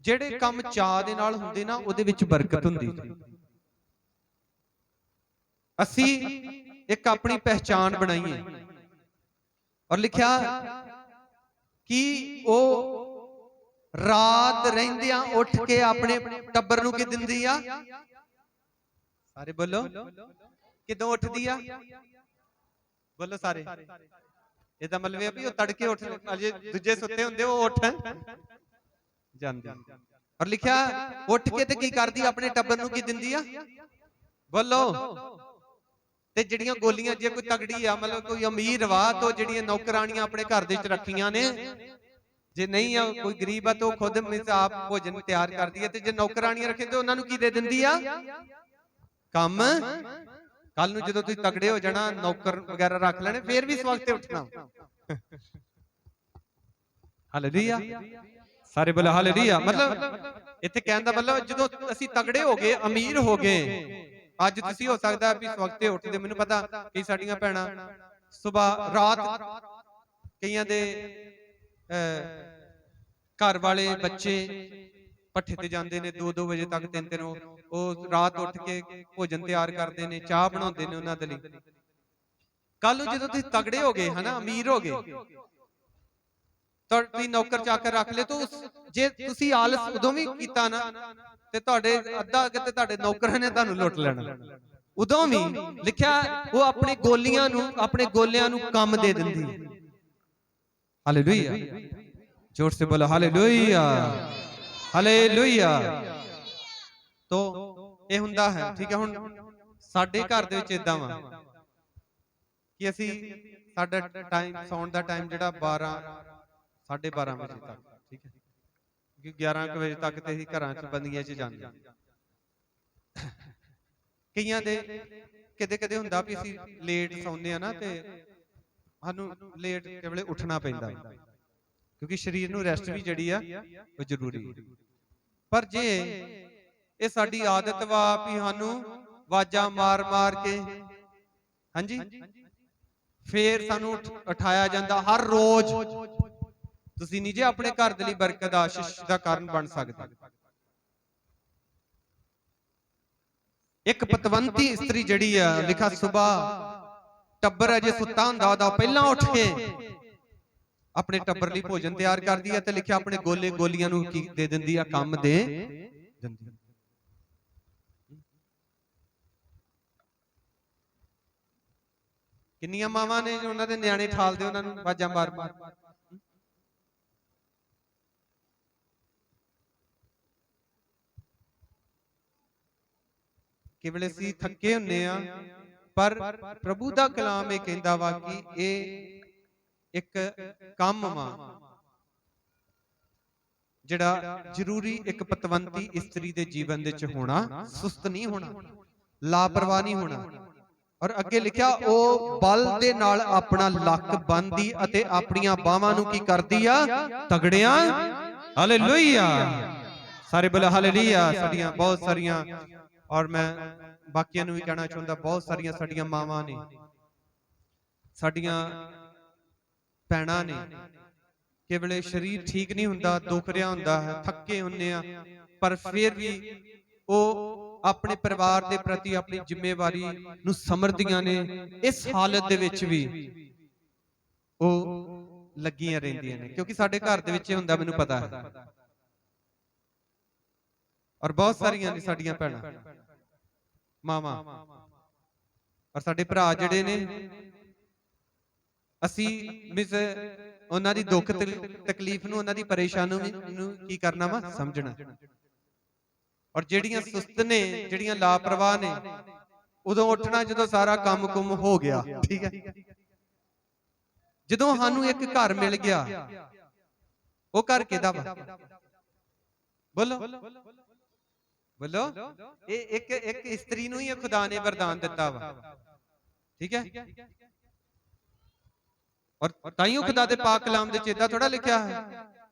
ਜਿਹੜੇ ਕੰਮ ਚਾਹ ਦੇ ਨਾਲ ਹੁੰਦੇ ਨਾ, ਉਹਦੇ ਵਿੱਚ ਬਰਕਤ ਹੁੰਦੀ। ਅਸੀਂ ਇੱਕ ਆਪਣੀ ਪਹਿਚਾਨ ਬਣਾਈਏ। ਔਰ ਲਿਖਿਆ ਕਿ ਉਹ ਰਾਤ ਰਹਿੰਦਿਆਂ ਉੱਠ ਕੇ ਆਪਣੇ ਟੱਬਰ ਨੂੰ ਕੀ ਦਿੰਦੀ ਆ? ਸਾਰੇ ਬੋਲੋ, ਕਿਦੋਂ ਉੱਠਦੀ ਆ? ਬੋਲੋ ਸਾਰੇ। ਇਹਦਾ ਮਤਲਬ ਇਹ ਵੀ ਉਹ ਤੜਕੇ ਉੱਠ, ਅਜੇ ਦੂਜੇ ਸੁੱਤੇ ਹੁੰਦੇ, ਉਹ ਉੱਠ ਜਾਂਦੀ। ਔਰ ਲਿਖਿਆ ਉੱਠ ਕੇ ਤੇ ਕੀ ਕਰਦੀ? ਆਪਣੇ ਟੱਬਰ ਨੂੰ ਕੀ ਦਿੰਦੀ ਆ? ਬੋਲੋ। ਤੇ ਜਿਹੜੀਆਂ ਗੋਲੀਆਂ, ਜੇ ਕੋਈ ਤਗੜੀ ਆ, ਮਤਲਬ ਕੋਈ ਅਮੀਰ ਵਾ, ਤਾਂ ਜਿਹੜੀਆਂ ਨੌਕਰਾਣੀਆਂ ਆਪਣੇ ਘਰ ਦੇ ਵਿੱਚ ਰੱਖੀਆਂ ਨੇ, ਜੇ ਨਹੀਂ ਆ ਕੋਈ ਗਰੀਬ ਆ ਤਾਂ ਉਹ ਖੁਦ ਆਪ ਭੋਜਨ ਤਿਆਰ ਕਰਦੀ ਹੈ, ਤੇ ਜੇ ਨੌਕਰਾਣੀਆਂ ਰੱਖੇ ਤੇ ਉਹਨਾਂ ਨੂੰ ਕੀ ਦੇ ਦਿੰਦੀ ਆ? ਕੰਮ। ਕੱਲ ਨੂੰ ਜਦੋਂ ਤੁਸੀਂ ਤਗੜੇ ਹੋ ਜਾਣਾ, ਨੌਕਰ ਵਗੈਰਾ ਰੱਖ ਲੈਣੇ, ਫੇਰ ਵੀ ਇਸ ਵਕਤ ਉੱਠਣਾ। ਹਾਲੇਲੂਇਆ, ਸਾਰੇ ਬੋਲੇ ਹਾਲੇਲੂਇਆ। ਮਤਲਬ ਇੱਥੇ ਕਹਿਣ ਦਾ ਮਤਲਬ ਜਦੋਂ ਅਸੀਂ ਤਗੜੇ ਹੋ ਗਏ, ਅਮੀਰ ਹੋ ਗਏ, ਅੱਜ ਤੁਸੀਂ ਹੋ ਸਕਦਾ ਵੀ ਇਸ ਵਕਤ ਉੱਠਦੇ, ਮੈਨੂੰ ਪਤਾ ਕਈ ਸਾਡੀਆਂ ਭੈਣਾਂ ਸਵੇਰ ਰਾਤ, ਕਈਆਂ ਦੇ ਘਰ ਵਾਲੇ ਬੱਚੇ ਪੱਠੇ ਤੇ ਜਾਂਦੇ ਨੇ 2-2 ਵਜੇ ਤੱਕ, 3-3, ਉਹ ਰਾਤ ਉੱਠ ਕੇ ਭੋਜਨ ਤਿਆਰ ਕਰਦੇ ਨੇ, ਚਾਹ ਬਣਾਉਂਦੇ ਨੇ ਉਹਨਾਂ ਦੇ ਲਈ। ਕੱਲ ਨੂੰ ਜਦੋਂ ਤੁਸੀਂ ਤਗੜੇ ਹੋ ਗਏ, ਹਨਾ, ਅਮੀਰ ਹੋ ਗਏ, ਤੁਸੀਂ ਨੌਕਰ ਚਾਕਰ ਰੱਖ ਲਏ, ਤਾਂ ਜੇ ਤੁਸੀਂ ਆਲਸ ਉਦੋਂ ਵੀ ਕੀਤਾ ਨਾ, ਤੇ ਤੁਹਾਡੇ ਅੱਧਾ ਕਿਤੇ ਤੁਹਾਡੇ ਨੌਕਰਾਂ ਨੇ ਤੁਹਾਨੂੰ ਲੁੱਟ ਲੈਣਾ। ਉਦੋਂ ਵੀ ਲਿਖਿਆ ਉਹ ਆਪਣੇ ਗੋਲੀਆਂ ਨੂੰ, ਆਪਣੇ ਗੋਲਿਆਂ ਨੂੰ ਕੰਮ ਦੇ ਦਿੰਦੀ। ਹਾਲੇਲੂਇਆ, ਜ਼ੋਰ ਸੇ ਬੋਲੋ ਹਾਲੇਲੂਇਆ, ਹਾਲੇਲੂਇਆ। ਤੋ ਇਹ ਹੁੰਦਾ ਹੈ, ਠੀਕ ਹੈ। ਹੁਣ ਸਾਡੇ ਘਰ ਦੇ ਵਿੱਚ ਇਦਾਂ ਵਾ ਕਿ ਅਸੀਂ, ਸਾਡਾ ਟਾਈਮ, ਸੌਣ ਦਾ ਟਾਈਮ ਜਿਹੜਾ 12-12:30 ਵਜੇ ਤੱਕ, ਠੀਕ ਹੈ, ਕਿਉਂਕਿ 11 ਵਜੇ ਤੱਕ ਤੇ ਅਸੀਂ ਘਰਾਂ 'ਚ ਬੰਦੀਆਂ 'ਚ ਜਾਂਦੇ ਹਾਂ। ਕਈਆਂ ਦੇ ਕਿਤੇ ਹੁੰਦਾ ਵੀ ਅਸੀਂ ਲੇਟ ਸੌਂਦੇ ਆ ਨਾ, ਤੇ ਸਾਨੂੰ ਲੇਟ ਕਿਹੜੇ ਉੱਠਣਾ ਪੈਂਦਾ। क्योंकि शरीर नूं रेस्ट भी जिहड़ी आ वो जरूरी है। पर जे ये साडी आदत वा भी सानू वाजा मार मार के, हाँ जी, फिर सानू उठाया जाता हर रोज, तुसीं नहीं जे अपने घर दे लई बरकत आशीष दा कारण बन सकदे। एक पतवंती इस्त्री जिहड़ी आ, लिखा सुबह टब्बर अजे सुत्ता हुंदा ओहदा पहला उठ के अपने टब्बर लई भोजन तैयार करदी है, ते लिखिया अपने गोले गोलियां नूं की दे दिंदी आ, काम दे दिंदी। किन्नियां मावां ने जो उन्हां दे न्याणे ठालदे उन्हां नूं वाजां मार मार। केवल असीं थके हुन्ने आ, पर प्रभु दा कलाम ये कहंदा वा कि ये एक काम वा जिहड़ा जरूरी एक पतवंती इस्त्री दे जीवन दे च होना। सुस्त नहीं होना, लापरवाह नहीं होना। और अगे लिखिया ओ बल दे नाल अपना लक बंदी अते अपनियां बाहां नूं की करदी आ, तगड़ियां। हालेलुया, सारे बोले हालेलुया। साडियां बहुत सारियां, और मैं बाकियां नूं भी कहना चाहुंदा, बहुत सारियां साडियां मावां ने, साडियां भैणां ने, केवल शरीर ठीक नहीं हुंदा, दुख रहा हुंदा है, थके हुन्ने आ, पर फिर भी वो अपने परिवार के प्रति अपनी जिम्मेवारी नूं समझदियां ने। इस हालत दे विच भी वो लगियां रहिंदियां ने, क्योंकि साडे घर दे विच हुंदा, मैनूं पता है। और बहुत सारियां ने साडियां भैणां मावां और साडे भरा जिहड़े ने, असीं मिस उन्हां दी दुख तकलीफ नूं, उन्हां दी परेशानी नूं की करना वा, समझना। और जिहड़ियां सुस्त ने, जिहड़ियां लापरवाह ने, उदों उठना जदों सारा काम कुम हो गया, ठीक है। जदों सानू एक घर मिल गया, वो घर किहदा वा? बोलो बोलो। एक एक इस्त्री नूं ही खुदा ने वरदान दिता वा, ठीक है। और ताइयों खुदा दे पाक कलाम दे चेता थोड़ा लिखा है,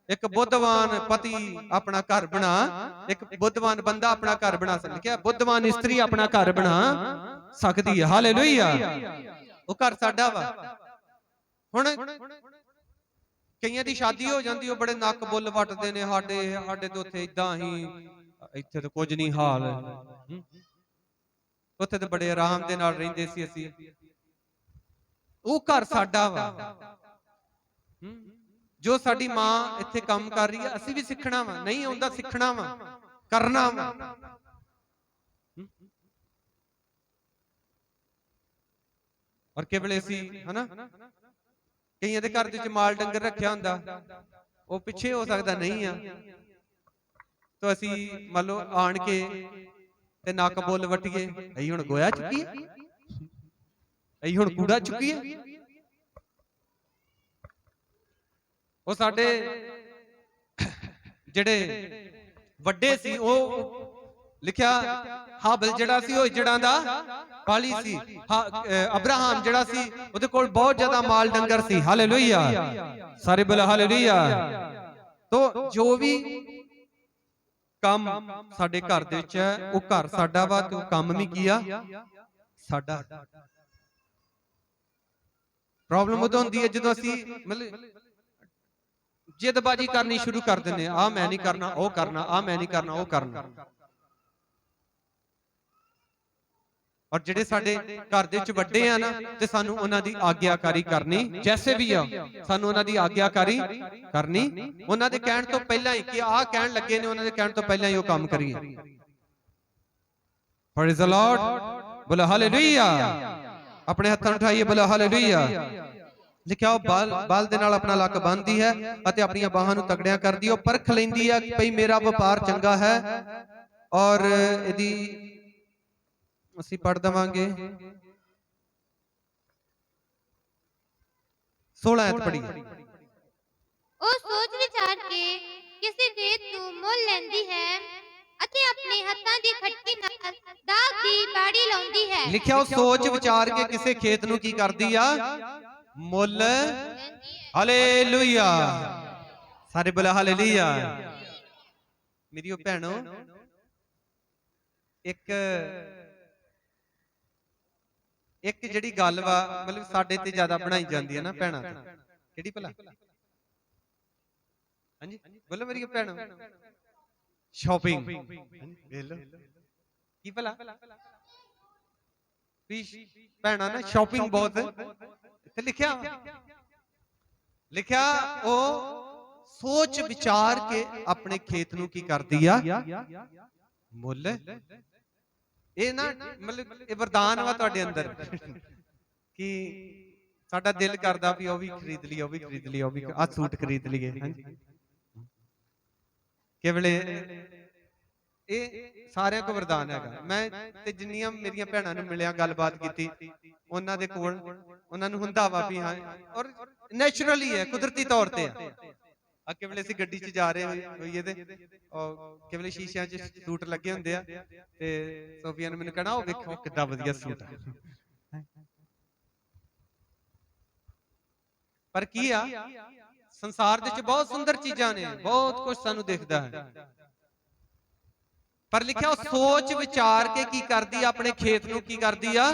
एक बुद्धवान पति अपना घर बना, एक बुद्धवान बंदा अपना घर बना सकता, लिखा बुद्धवान स्त्री अपना घर बना सकती है। हालेलुया, वो घर साडा वा। हुण कईयां दी शादी हो जाती, वो बड़े नक बुल वटदे ने, हाडे हाडे तो उत्थे इदां ही, इत्थे तो कुछ नहीं हाल, उत्थे तो बड़े आराम दे नाल रहिंदे सी असीं। वो घर साडा वा। जो साडी मां इत्थे काम कर रही है, असीं भी सीखना वा, नहीं आउंदा सीखना वा, करना वा। और केवल असीं है ना, कईयां दे घर दे विच माल डंगर रखिया हुंदा, वो पिछे हो सकदा नहीं आ, तो असीं मान लो आण के ते नक बुल वटीए, असीं हुण गोया चुकीए, असीं हुण कूड़ा चुकीए। वो साडे जिहड़े वड्डे सी, वो लिखिया हाबिल जिहड़ा सी वो इजड़ां दा पाली सी, अब्राहम जिहड़ा सी उहदे कोल बहुत ज्यादा माल डंगर सी। हालेलुया, सारे बोले हालेलुया। तो जो भी काम साडे घर दे विच है, वो घर साडा वा, ते काम भी कीया साडा। प्रॉब्लम उदों हुंदी है जदों असीं मतलब जिदबाजी करनी शुरू कर देने, आ मैं नहीं करना, वो करना, आ मैं नहीं करना, वो करना। और जिहड़े साडे घर दे विच वड्डे आ ना, ते सानू उन्हां दी आग्याकारी करनी, जैसे भी आ सानू उन्हां दी आग्याकारी करनी, उन्हां दे कहण तो पहला ही कि आ कहण लगे ने, उन्हां दे कहण तो पहला ही वो काम करिए। प्रेज़ द लॉर्ड, बोलो हालेलुया। अपने हत्थां उठाइए, बोलो हालेलुया। लिखिया बल दे नाल अपना लक बांधदी है अते अपनी बाहां नूं तगड़ियां करदी है, परख लैंदी है कि भई मेरा व्यापार चंगा है। और इहदी असीं पढ़ दवांगे 16 आयत पढ़ी। ਉਹ ਸੋਚ ਵਿਚਾਰ ਕੇ ਕਿਸੇ ਖੇਤ ਨੂੰ ਮੁੱਲ ਲੈਂਦੀ ਹੈ ਅਤੇ ਆਪਣੇ ਹੱਥਾਂ ਦੀ ਖੱਟੀ ਨਾਲ ਦਾਗ ਦੀ ਬਾੜੀ ਲਾਉਂਦੀ ਹੈ। ਲਿਖਿਆ ਉਹ ਸੋਚ ਵਿਚਾਰ ਕੇ ਕਿਸੇ ਖੇਤ ਨੂੰ ਕੀ ਕਰਦੀ ਆ? ਮੁੱਲ। ਹਾਲੇਲੂਇਆ, ਸਾਰੇ ਬੋਲੇ ਹਾਲੇਲੂਇਆ। ਮੇਰੀਓ ਭੈਣੋ, ਇੱਕ ਜਿਹੜੀ ਗੱਲ ਵਾ ਮਤਲਬ ਸਾਡੇ ਤੇ ਜ਼ਿਆਦਾ ਬਣਾਈ ਜਾਂਦੀ ਹੈ ਨਾ ਭੈਣਾਂ ਤੇ, ਕਿਹੜੀ ਭਲਾ? ਹਾਂਜੀ ਬੋਲੋ ਮੇਰੀਓ ਭੈਣੋ। ਸ਼ਾਪਿੰਗ। ਵੇਖ ਲਓ ਕੀ ਭਲਾ ਵੀ ਭੈਣਾਂ ਨਾ ਸ਼ਾਪਿੰਗ ਬਹੁਤ ਇੱਥੇ ਲਿਖਿਆ ਉਹ ਸੋਚ ਵਿਚਾਰ ਕੇ ਆਪਣੇ ਖੇਤ ਨੂੰ ਕੀ ਕਰਦੀ ਆ? ਮੁੱਲ। ਇਹ ਨਾ ਮਤਲਬ ਇਹ ਵਰਦਾਨ ਵਾ ਤੁਹਾਡੇ ਅੰਦਰ ਕਿ ਸਾਡਾ ਦਿਲ ਕਰਦਾ ਵੀ ਉਹ ਵੀ ਖਰੀਦ ਲਈ, ਉਹ ਵੀ ਖਰੀਦ ਲਈ, ਉਹ ਵੀ ਆਹ ਸੂਟ ਖਰੀਦ ਲਈਏ। ਕੇਵਲ ਇਹ ਸਾਰਿਆਂ ਕੋ ਵਰਦਾਨ ਹੈਗਾ। ਮੈਂ ਤੇ ਜਿੰਨੀਆਂ ਮੇਰੀਆਂ ਭੈਣਾਂ ਨੂੰ ਮਿਲਿਆ, ਗੱਲਬਾਤ ਕੀਤੀ, ਉਹਨਾਂ ਦੇ ਕੋਲ ਉਹਨਾਂ ਨੂੰ ਹੁੰਦਾ ਵਾ ਵੀ ਹਾਂ, ਔਰ ਨੈਚੁਰਲੀ ਹੈ, ਕੁਦਰਤੀ ਤੌਰ ਤੇ ਆ। ਕਿਵਲੇ ਅਸੀਂ ਗੱਡੀ 'ਚ ਜਾ ਰਹੇ ਹੋਈਏ ਤੇ ਕਿਵਲੇ ਸ਼ੀਸ਼ਿਆਂ 'ਚ ਸੂਟ ਲੱਗੇ ਹੁੰਦੇ ਆ ਤੇ ਸੋਫੀਆ ਨੇ ਮੈਨੂੰ ਕਹਿਣਾ, ਉਹ ਵੇਖੋ ਕਿੱਡਾ ਵਧੀਆ ਸੂਟ ਆ। ਪਰ ਕੀ ਆ, ਸੰਸਾਰ ਦੇ ਵਿੱਚ ਬਹੁਤ ਸੁੰਦਰ ਚੀਜ਼ਾਂ ਨੇ, ਬਹੁਤ ਕੁਝ ਸਾਨੂੰ ਦਿਖਦਾ ਹੈ, ਪਰ ਲਿਖਿਆ ਉਹ ਸੋਚ ਵਿਚਾਰ ਕੇ ਕੀ ਕਰਦੀ ਆ? ਆਪਣੇ ਖੇਤ ਨੂੰ ਕੀ ਕਰਦੀ ਆ?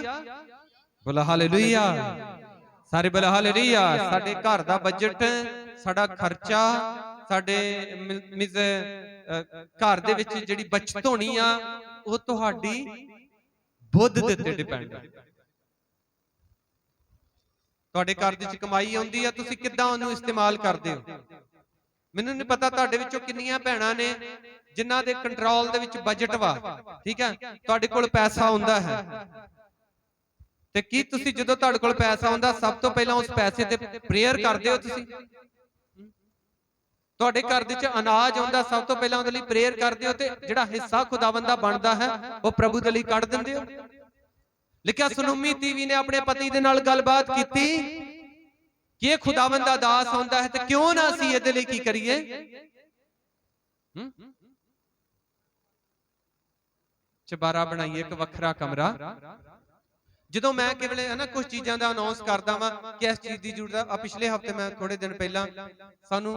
ਬੋਲਾ ਹਾਲੇਲੂਇਆ। ਸਾਰੇ ਬੋਲਾ ਹਾਲੇਲੂਇਆ। ਸਾਡੇ ਘਰ ਦਾ ਬਜਟ, ਸਾਡਾ ਖਰਚਾ, ਸਾਡੇ ਘਰ ਦੇ ਵਿੱਚ ਜਿਹੜੀ ਬਚਤ ਹੋਣੀ ਆ, ਉਹ ਤੁਹਾਡੀ ਬੁੱਧ ਦੇ ਉੱਤੇ ਡਿਪੈਂਡ ਹੈ। ਤੁਹਾਡੇ ਘਰ ਦੇ ਵਿੱਚ ਕਮਾਈ ਆਉਂਦੀ ਆ, ਤੁਸੀਂ ਕਿੱਦਾਂ ਉਹਨੂੰ ਇਸਤੇਮਾਲ ਕਰਦੇ ਹੋ? ਮੈਨੂੰ ਨਹੀਂ ਪਤਾ ਤੁਹਾਡੇ ਵਿੱਚੋਂ ਕਿੰਨੀਆਂ ਭੈਣਾਂ ਨੇ ਜਿਨ੍ਹਾਂ ਦੇ ਕੰਟਰੋਲ ਦੇ ਵਿੱਚ ਬਜਟ ਵਾ, ਠੀਕ ਹੈ, ਤੁਹਾਡੇ ਕੋਲ ਪੈਸਾ ਹੁੰਦਾ ਹੈ, ਤੇ ਕੀ ਤੁਸੀਂ ਜਦੋਂ ਤੁਹਾਡੇ ਕੋਲ ਪੈਸਾ ਆਉਂਦਾ ਸਭ ਤੋਂ ਪਹਿਲਾਂ ਉਸ ਪੈਸੇ ਤੇ ਪ੍ਰੇਅਰ ਕਰਦੇ ਹੋ? ਤੁਸੀਂ ਤੁਹਾਡੇ ਘਰ ਦੇ ਵਿੱਚ ਅਨਾਜ ਆਉਂਦਾ, ਸਭ ਤੋਂ ਪਹਿਲਾਂ ਉਹਦੇ ਲਈ ਪ੍ਰੇਅਰ ਕਰਦੇ ਹੋ, ਤੇ ਜਿਹੜਾ ਹਿੱਸਾ ਖੁਦਾਵੰਦ ਦਾ ਬਣਦਾ ਹੈ ਉਹ ਪ੍ਰਭੂ ਦੇ ਲਈ ਕੱਢ ਦਿੰਦੇ ਹੋ? ਲਿਖਿਆ ਸੁਨਮੀ ਟੀਵੀ ਨੇ ਆਪਣੇ ਪਤੀ ਦੇ ਨਾਲ ਗੱਲਬਾਤ ਕੀਤੀ ਕਿ ਇਹ ਖੁਦਾਵੰਦ ਦਾ ਦਾਸ ਹੁੰਦਾ ਹੈ ਤੇ ਕਿਉਂ ਨਾ ਅਸੀਂ ਇਹਦੇ ਲਈ ਕੀ ਕਰੀਏ? ਚਬਾਰਾ ਬਣਾਈਏ, ਇੱਕ ਵੱਖਰਾ ਕਮਰਾ। ਜਦੋਂ ਮੈਂ ਕਿਵਲੇ ਹੈ ਨਾ ਕੁਝ ਚੀਜ਼ਾਂ ਦਾ ਅਨਾਉਂਸ ਕਰਦਾ ਵਾਂ ਕਿ ਇਸ ਚੀਜ਼ ਦੀ ਜ਼ਰੂਰਤ ਆ। ਪਿਛਲੇ ਹਫਤੇ ਮੈਂ ਥੋੜੇ ਦਿਨ ਪਹਿਲਾਂ ਸਾਨੂੰ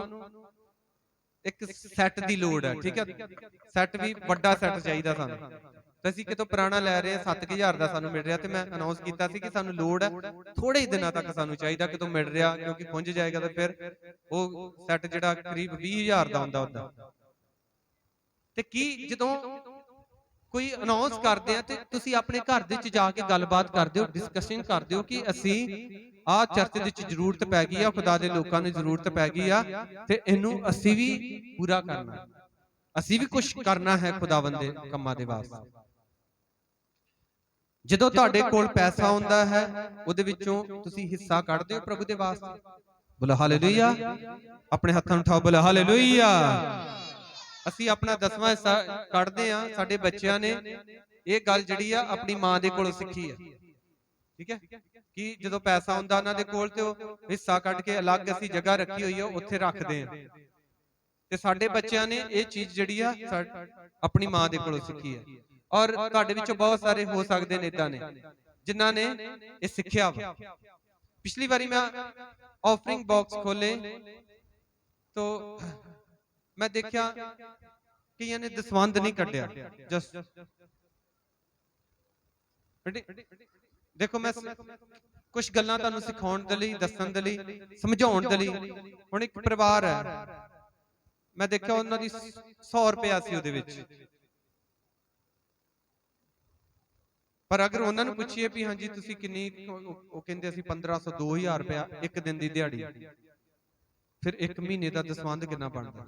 ਇੱਕ ਸੈੱਟ ਦੀ ਲੋੜ ਹੈ, ਠੀਕ ਹੈ, ਸੈੱਟ ਵੀ ਵੱਡਾ ਸੈੱਟ ਚਾਹੀਦਾ ਸਾਨੂੰ, ਤੇ ਅਸੀਂ ਕਿਤੋਂ ਪੁਰਾਣਾ ਲੈ ਰਹੇ 7000 ਦਾ ਸਾਨੂੰ ਮਿਲ ਰਿਹਾ, ਤੇ ਮੈਂ ਅਨਾਉਂਸ ਕੀਤਾ ਸੀ ਕਿ ਸਾਨੂੰ ਲੋੜ ਹੈ, ਥੋੜੇ ਹੀ ਦਿਨਾਂ ਤੱਕ ਸਾਨੂੰ ਚਾਹੀਦਾ, ਕਿਤੋਂ ਮਿਲ ਰਿਹਾ, ਕਿਉਂਕਿ ਪੁੰਜ ਜਾਏਗਾ ਤਾਂ ਫਿਰ ਉਹ ਸੈੱਟ ਜਿਹੜਾ ਕਰੀਬ 20000 ਦਾ ਹੁੰਦਾ ਉਹਦਾ। ਤੇ ਕੀ ਜਦੋਂ ਕੋਈ ਅਨਾਉਂਸ ਕਰਦੇ ਆ ਤੇ ਤੁਸੀਂ ਆਪਣੇ ਘਰ ਦੇ ਵਿੱਚ ਜਾ ਕੇ ਗੱਲਬਾਤ ਕਰਦੇ ਹੋ, ਡਿਸਕਸ਼ਨ ਕਰਦੇ ਹੋ ਕਿ ਅਸੀਂ ਆਹ ਚਰਚ ਦੇ ਵਿੱਚ ਜ਼ਰੂਰਤ ਪੈ ਗਈ ਆ, ਖੁਦਾ ਦੇ ਲੋਕਾਂ ਨੂੰ ਜ਼ਰੂਰਤ ਪੈ ਗਈ ਆ, ਤੇ ਇਹਨੂੰ ਅਸੀਂ ਵੀ ਪੂਰਾ ਕਰਨਾ, ਅਸੀਂ ਵੀ ਕੁਝ ਕਰਨਾ ਹੈ ਖੁਦਾਵੰਦ ਦੇ ਕੰਮਾਂ ਦੇ ਵਾਸਤੇ। ਜਦੋਂ ਤੁਹਾਡੇ ਕੋਲ ਪੈਸਾ ਹੁੰਦਾ ਹੈ ਉਹਦੇ ਵਿੱਚੋਂ ਤੁਸੀਂ ਹਿੱਸਾ ਕੱਢਦੇ ਹੋ ਪ੍ਰਭੂ ਦੇ ਵਾਸਤੇ। ਬੋਲੋ ਹਾਲੇਲੂਇਆ। ਆਪਣੇ ਹੱਥਾਂ ਨੂੰ ਉਠਾਓ, ਬੋਲੋ ਹਾਲੇਲੂਇਆ। ਅਸੀਂ ਆਪਣਾ 10ਵਾਂ ਹਿੱਸਾ ਕੱਢਦੇ ਆ। ਸਾਡੇ ਬੱਚਿਆਂ ਨੇ ਇਹ ਗੱਲ ਜਿਹੜੀ ਆ ਆਪਣੀ ਮਾਂ ਦੇ ਕੋਲੋਂ ਸਿੱਖੀ ਆ, ਠੀਕ ਹੈ, ਕਿ ਜਦੋਂ ਪੈਸਾ ਹੁੰਦਾ ਉਹਨਾਂ ਦੇ ਕੋਲ ਤੇ ਉਹ ਹਿੱਸਾ ਕੱਢ ਕੇ ਅਲੱਗ ਅਸੀਂ ਜਗ੍ਹਾ ਰੱਖੀ ਹੋਈ ਆ, ਉੱਥੇ ਰੱਖਦੇ ਆ। ਤੇ ਸਾਡੇ ਬੱਚਿਆਂ ਨੇ ਇਹ ਚੀਜ਼ ਜਿਹੜੀ ਆ ਆਪਣੀ ਮਾਂ ਦੇ ਕੋਲੋਂ ਸਿੱਖੀ ਆ। ਔਰ ਤੁਹਾਡੇ ਵਿੱਚੋਂ ਬਹੁਤ ਸਾਰੇ ਹੋ ਸਕਦੇ ਨੇ ਇਦਾਂ ਨੇ ਜਿਨ੍ਹਾਂ ਨੇ ਇਹ ਸਿੱਖਿਆ ਵਾ। ਪਿਛਲੀ ਵਾਰੀ ਮੈਂ ਆਫਰਿੰਗ ਬਾਕਸ ਖੋਲੇ तो मैं देखा कईयां ने दसवंध नहीं कढ़िया। देखो मैं कुछ गल्लां तुहानूं सिखाउण दे लई, दस्सण दे लई, समझाउण दे लई। हुण एक परिवार है, मैं देखा उन्हां दी 100 रुपया सी उहदे विच, पर अगर उन्हां नूं पुछीए भी हाँ जी तुसीं किन्नी, ओह कहिंदे असीं 1500 2000 रुपया एक दिन दी दिहाड़ी, फिर एक महीने का दसवंध कितना बनता?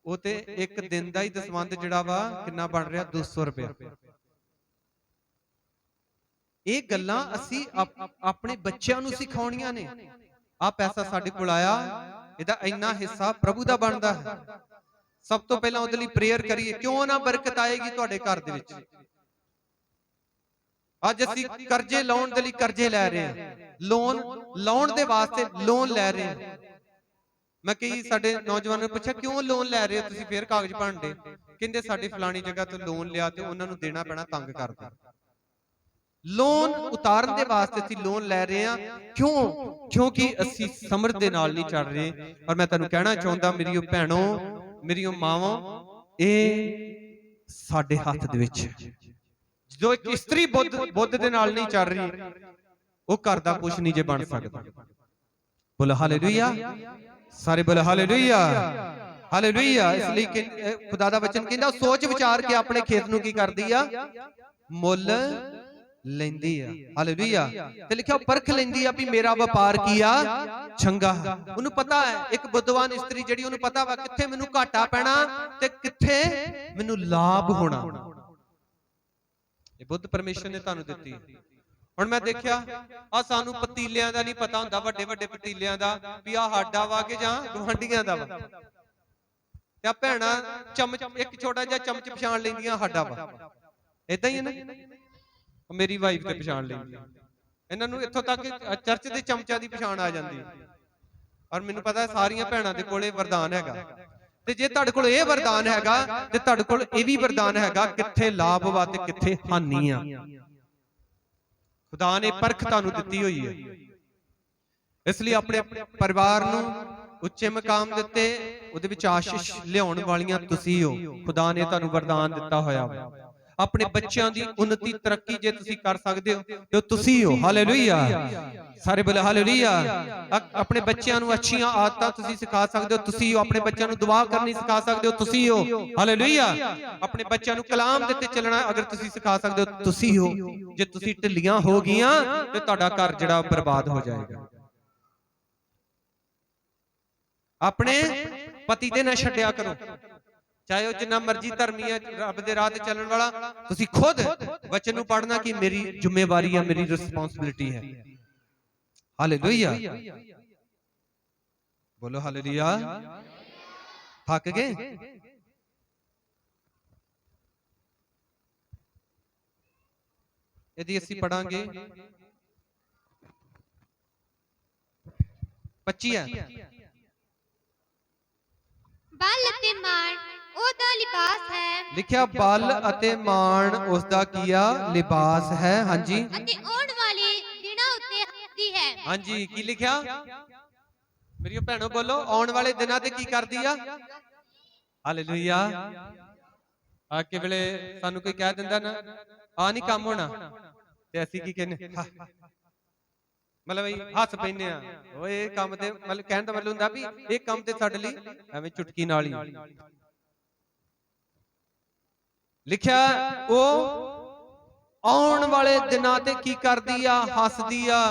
वो ते एक दिन का ही दसवंध जिहड़ा वा कितना बन रहा 200 रुपया। ये गल्लां असीं अपने बच्चों नूं सिखाउणियां ने। आ पैसा साडे कोल आया, इहदा इन्ना हिस्सा प्रभु दा बनदा है। सब तो पहला उहदे लई प्रेयर करिए, क्यों ना बरकत आएगी तुहाडे घर दे विच। अज असीं कर्जे लाउण दे लई कर्जे लै रहे हैं, लोन लाउण दे वास्ते लोन लै रहे हैं। मैं कई साडे नौजवानों ने पूछा क्यों लोन लै रहे हो तुसीं, फिर कागज भरदे, कहंदे साडी फलानी जगह तो लोन लिया ते उन्हां नूं देना पैना, तंग करदे। ਲੋਨ ਉਤਾਰਨ ਦੇ ਵਾਸਤੇ ਅਸੀਂ ਲੋਨ ਲੈ ਰਹੇ ਹਾਂ। ਕਿਉਂ? ਕਿਉਂਕਿ ਅਸੀਂ ਸਮਝ ਦੇ ਨਾਲ ਨਹੀਂ ਚੱਲ ਰਹੇ। ਔਰ ਮੈਂ ਤੁਹਾਨੂੰ ਕਹਿਣਾ ਚਾਹੁੰਦਾ ਮੇਰੀਓ ਭੈਣੋ, ਮੇਰੀਓ ਮਾਵਾਂ, ਇਹ ਸਾਡੇ ਹੱਥ ਦੇ ਵਿੱਚ। ਜੋ ਇੱਕ ਇਸਤਰੀ ਬੁੱਧ ਦੇ ਨਾਲ ਨਹੀਂ ਚੱਲ ਰਹੀ, ਉਹ ਘਰ ਦਾ ਕੁਝ ਨਹੀਂ ਜੇ ਬਣ ਸਕਦਾ। ਬੋਲੋ ਹਾਲੇਲੂਇਆ, ਸਾਰੇ ਬੋਲੋ ਹਾਲੇਲੂਇਆ, ਹਾਲੇਲੂਇਆ। ਇਸ ਲਈ ਖੁਦਾ ਦਾ ਵਚਨ ਕਹਿੰਦਾ ਸੋਚ ਵਿਚਾਰ ਕੇ ਆਪਣੇ ਖੇਤ ਨੂੰ ਕੀ ਕਰਦੀ ਆ? ਮੁੱਲ ਲੈਂਦੀ ਆ। ਹਾਲੇਲੂਇਆ। ਤੇ ਲਿਖਿਆ ਪਰਖ ਲੈਂਦੀ ਆ ਵੀ ਮੇਰਾ ਵਪਾਰ ਕੀ ਆ? ਚੰਗਾ। ਉਹਨੂੰ ਪਤਾ ਹੈ, ਇੱਕ ਬੁੱਧਵਾਨ ਇਸਤਰੀ ਜਿਹੜੀ, ਉਹਨੂੰ ਪਤਾ ਵਾ ਕਿੱਥੇ ਮੈਨੂੰ ਘਾਟਾ ਪੈਣਾ ਤੇ ਕਿੱਥੇ ਮੈਨੂੰ ਲਾਭ ਹੋਣਾ। ਇਹ ਬੁੱਧ ਪਰਮੇਸ਼ਰ ਨੇ ਤੁਹਾਨੂੰ ਦਿੱਤੀ। ਹੁਣ ਮੈਂ ਦੇਖਿਆ ਆ ਸਾਨੂੰ ਪਤੀਲਿਆਂ ਦਾ ਨਹੀਂ ਪਤਾ ਹੁੰਦਾ, ਵੱਡੇ ਵੱਡੇ ਪਤੀਲਿਆਂ ਦਾ, ਵੀ ਆ ਸਾਡਾ ਵਾ ਕਿ ਜਾਂ ਗਵਾਂਢੀਆਂ ਦਾ ਵਾ। ਤੇ ਆ ਭੈਣਾਂ ਚਮਚ, ਇੱਕ ਛੋਟਾ ਜਿਹਾ ਚਮਚ ਪਛਾਣ ਲੈਂਦੀਆਂ ਸਾਡਾ ਵਾ। ਏਦਾਂ ਹੀ ਹੈ ਨਾ, ਮੇਰੀ ਵਾਈਫ ਤੇ ਪਛਾਣ ਲੈਂਦੀ। ਇਹਨਾਂ ਨੂੰ ਇੱਥੋਂ ਤੱਕ ਚਰਚ ਦੇ ਚਮਚਾਂ ਦੀ ਪਛਾਣ ਆ ਜਾਂਦੀ। ਔਰ ਮੈਨੂੰ ਪਤਾ ਸਾਰੀਆਂ ਭੈਣਾਂ ਦੇ ਕੋਲੇ ਵਰਦਾਨ ਹੈਗਾ। ਤੇ ਜੇ ਤੁਹਾਡੇ ਕੋਲ ਇਹ ਵਰਦਾਨ ਹੈਗਾ ਤੇ ਤੁਹਾਡੇ ਕੋਲ ਇਹ ਵੀ ਵਰਦਾਨ ਹੈਗਾ, ਕਿੱਥੇ ਲਾਭ ਵਾ ਤੇ ਕਿੱਥੇ ਹਾਨੀ ਆ। ਖੁਦਾ ਨੇ ਪਰਖ ਤੁਹਾਨੂੰ ਦਿੱਤੀ ਹੋਈ ਹੈ। ਇਸ ਲਈ ਆਪਣੇ ਪਰਿਵਾਰ ਨੂੰ ਉੱਚੇ ਮਕਾਮ ਦਿੱਤੇ, ਉਹਦੇ ਵਿੱਚ ਆਸ਼ੀਸ਼ ਲਿਆਉਣ ਵਾਲੀਆਂ ਤੁਸੀਂ ਹੋ। ਖੁਦਾ ਨੇ ਤੁਹਾਨੂੰ ਵਰਦਾਨ ਦਿੱਤਾ ਹੋਇਆ ਵਾ। ਆਪਣੇ ਬੱਚਿਆਂ ਦੀ ਉન્નਤੀ ਤਰੱਕੀ ਜੇ ਤੁਸੀਂ ਕਰ ਸਕਦੇ ਹੋ ਤੇ ਤੁਸੀਂ ਹੋ। ਹਾਲੇਲੂਇਆ, ਸਾਰੇ ਬੋਲੇ ਹਾਲੇਲੂਇਆ। ਆਪਣੇ ਬੱਚਿਆਂ ਨੂੰ ਅੱਛੀਆਂ ਆਦਤਾਂ ਤੁਸੀਂ ਸਿਖਾ ਸਕਦੇ ਹੋ, ਤੁਸੀਂ ਹੋ। ਆਪਣੇ ਬੱਚਿਆਂ ਨੂੰ ਦੁਆ ਕਰਨੀ ਸਿਖਾ ਸਕਦੇ ਹੋ, ਤੁਸੀਂ ਹੋ। ਹਾਲੇਲੂਇਆ। ਆਪਣੇ ਬੱਚਿਆਂ ਨੂੰ ਕਲਾਮ ਦੇ ਉੱਤੇ ਚੱਲਣਾ ਅਗਰ ਤੁਸੀਂ ਸਿਖਾ ਸਕਦੇ ਹੋ, ਤੁਸੀਂ ਹੋ। ਜੇ ਤੁਸੀਂ ਢਿੱਲੀਆਂ ਹੋ ਗਈਆਂ ਤੇ ਤੁਹਾਡਾ ਘਰ ਜਿਹੜਾ ਬਰਬਾਦ ਹੋ ਜਾਏਗਾ। ਆਪਣੇ ਪਤੀ ਦੇ ਨਾ ਛੱਡਿਆ ਕਰੋ, ਚਾਹੇ ਉਹ ਜਿੰਨਾ ਮਰਜ਼ੀ ਧਰਮੀ ਹੈ, ਰੱਬ ਦੇ ਰਾਹ ਤੇ ਚੱਲਣ ਵਾਲਾ। ਤੁਸੀਂ ਖੁਦ ਵਚਨ ਨੂੰ ਪੜ੍ਹਨਾ ਕਿ ਮੇਰੀ ਜ਼ਿੰਮੇਵਾਰੀ ਹੈ, ਮੇਰੀ ਰਿਸਪੌਂਸਿਬਿਲਿਟੀ ਹੈ। ਹਾਲੇਲੂਇਆ, ਬੋਲੋ ਹਾਲੇਲੂਇਆ। ਥੱਕ ਗਏ? ਇਹਦੀ ਅਸੀਂ ਪੜਾਂਗੇ 25 ਹੈ। ਬਲ ਅਤੇ ਮਾਣ ਉਹਦਾ ਲਿਬਾਸ ਹੈ। ਲਿਖਿਆ ਬਲ ਅਤੇ ਮਾਣ ਉਸ ਦਾ ਕੀ ਆ? ਲਿਬਾਸ ਹੈ। ਹਾਂਜੀ। ਅਤੇ ਆਉਣ ਵਾਲੇ ਦਿਨਾਂ ਉੱਤੇ ਹੱਸਦੀ ਹੈ। ਹਾਂਜੀ, ਕੀ ਲਿਖਿਆ? ਮੇਰੀਓ ਭੈਣੋ ਬੋਲੋ, ਆਉਣ ਵਾਲੇ ਦਿਨਾਂ ਤੇ ਕੀ ਕਰਦੀ ਆ? ਹਾਲੇਲੂਇਆ। ਆ ਕੇ ਵੇਲੇ ਸਾਨੂੰ ਕੋਈ ਕਹਿ ਦਿੰਦਾ ਨਾ ਆ ਨਹੀਂ ਕੰਮ ਹੋਣਾ, ਤੇ ਅਸੀਂ ਕੀ ਕਹਿੰਦੇ? ਮਤਲਬ ਹੱਸ ਪੈਂਦੇ ਆ। ਓਏ ਇਹ ਕੰਮ ਤੇ ਮਤਲਬ ਕਹਿਣ ਦਾ ਮਤਲਬ ਹੁੰਦਾ ਵੀ ਇਹ ਕੰਮ ਤੇ ਸਾਡੇ ਲਈ ਐਵੇਂ ਚੁਟਕੀ ਨਾਲ ਹੀ। ਲਿਖਿਆ ਉਹ ਆਉਣ ਵਾਲੇ ਦਿਨਾਂ ਤੇ ਕੀ ਕਰਦੀ ਆ? ਹੱਸਦੀ ਆ।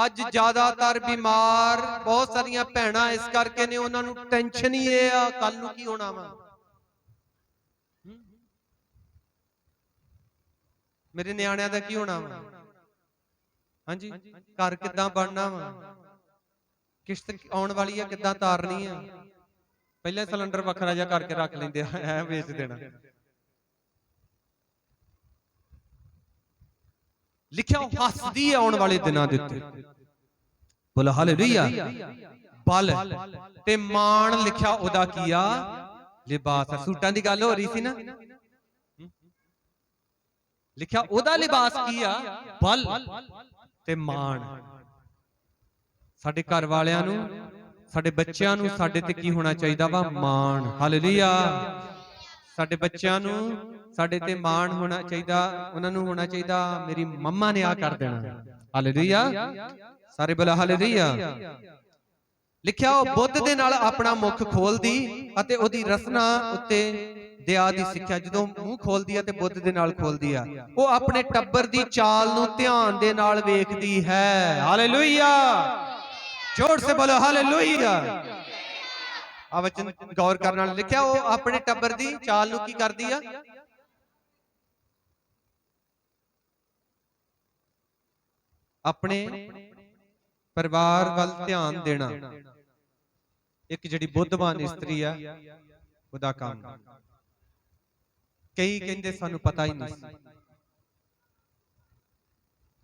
ਅੱਜ ਜ਼ਿਆਦਾਤਰ ਬਿਮਾਰ ਬਹੁਤ ਸਾਰੀਆਂ ਭੈਣਾਂ ਇਸ ਕਰਕੇ ਨੇ, ਉਹਨਾਂ ਨੂੰ ਟੈਨਸ਼ਨ ਹੀ ਇਹ ਆ ਕੱਲ ਨੂੰ ਕੀ ਹੋਣਾ ਵਾ, ਮੇਰੇ ਨਿਆਣਿਆਂ ਦਾ ਕੀ ਹੋਣਾ ਵਾ, ਹਾਂਜੀ ਘਰ ਕਿੱਦਾਂ ਬਣਨਾ ਵਾ, ਕਿਸ਼ਤ ਆਉਣ ਵਾਲੀ ਆ ਕਿੱਦਾਂ ਤਾਰਨੀ ਆ। ਪਹਿਲਾਂ ਸਿਲੰਡਰ ਵੱਖਰਾ ਜਿਹਾ ਕਰਕੇ ਰੱਖ ਲੈਂਦੇ ਆ, ਐ ਵੇਚ ਦੇਣਾ। ਲਿਖਿਆ ਉਹ ਹੱਸਦੀ ਹੈ ਆਉਣ ਵਾਲੇ ਦਿਨਾਂ ਦੇ ਉੱਤੇ। ਬੋਲੋ ਹਾਲੇਲੂਇਆ। ਬਲ ਤੇ ਮਾਣ ਲਿਖਿਆ ਉਹਦਾ ਕੀ ਆ? ਲਿਬਾਸ। ਸੂਟਾਂ ਦੀ ਗੱਲ ਹੋ ਰਹੀ ਸੀ ਨਾ, ਲਿਖਿਆ ਉਹਦਾ ਲਿਬਾਸ ਕੀ ਆ? ਬਲ ਤੇ ਮਾਣ। ਸਾਡੇ ਘਰ ਵਾਲਿਆਂ ਨੂੰ, ਸਾਡੇ ਬੱਚਿਆਂ ਨੂੰ ਸਾਡੇ ਤੇ ਕੀ ਹੋਣਾ ਚਾਹੀਦਾ ਵਾ? ਮਾਣ। ਹਾਲੇਲੂਇਆ। ਸਾਡੇ ਬੱਚਿਆਂ ਨੂੰ ਸਾਡੇ ਤੇ ਮਾਣ ਹੋਣਾ ਚਾਹੀਦਾ, ਉਹਨਾਂ ਨੂੰ ਹੋਣਾ ਚਾਹੀਦਾ ਮੇਰੀ ਮੰਮਾ ਨੇ ਆ ਕਰ ਦੇਣਾ। ਹਾਲੇਲੂਇਆ, ਸਾਰੇ ਬੋਲੋ ਹਾਲੇਲੂਇਆ। ਲਿਖਿਆ ਉਹ ਬੁੱਧ ਦੇ ਨਾਲ ਆਪਣਾ ਮੁਖ ਖੋਲਦੀ ਅਤੇ ਉਹਦੀ ਰਸਨਾ ਉੱਤੇ ਦਇਆ ਦੀ ਸਿੱਖਿਆ। ਜਦੋਂ ਮੂੰਹ ਖੋਲਦੀ ਹੈ ਤੇ ਬੁੱਧ ਦੇ ਨਾਲ ਖੋਲਦੀ ਆ, ਉਹ ਆਪਣੇ ਟੱਬਰ ਦੀ ਚਾਲ ਨੂੰ ਧਿਆਨ ਦੇ ਨਾਲ ਵੇਖਦੀ ਹੈ। ਹਾਲੇਲੂਇਆ, जोर से बोलो हालेलुया। आ वचन गौर करने वाले लिखा वो अपने टब्बर दी चाल नूं की करदी आ? अपने परिवार वल ध्यान देना। एक जिहड़ी बुद्धवान इस्त्री आ ओदा काम। कई कहंदे सानू पता ही नहीं।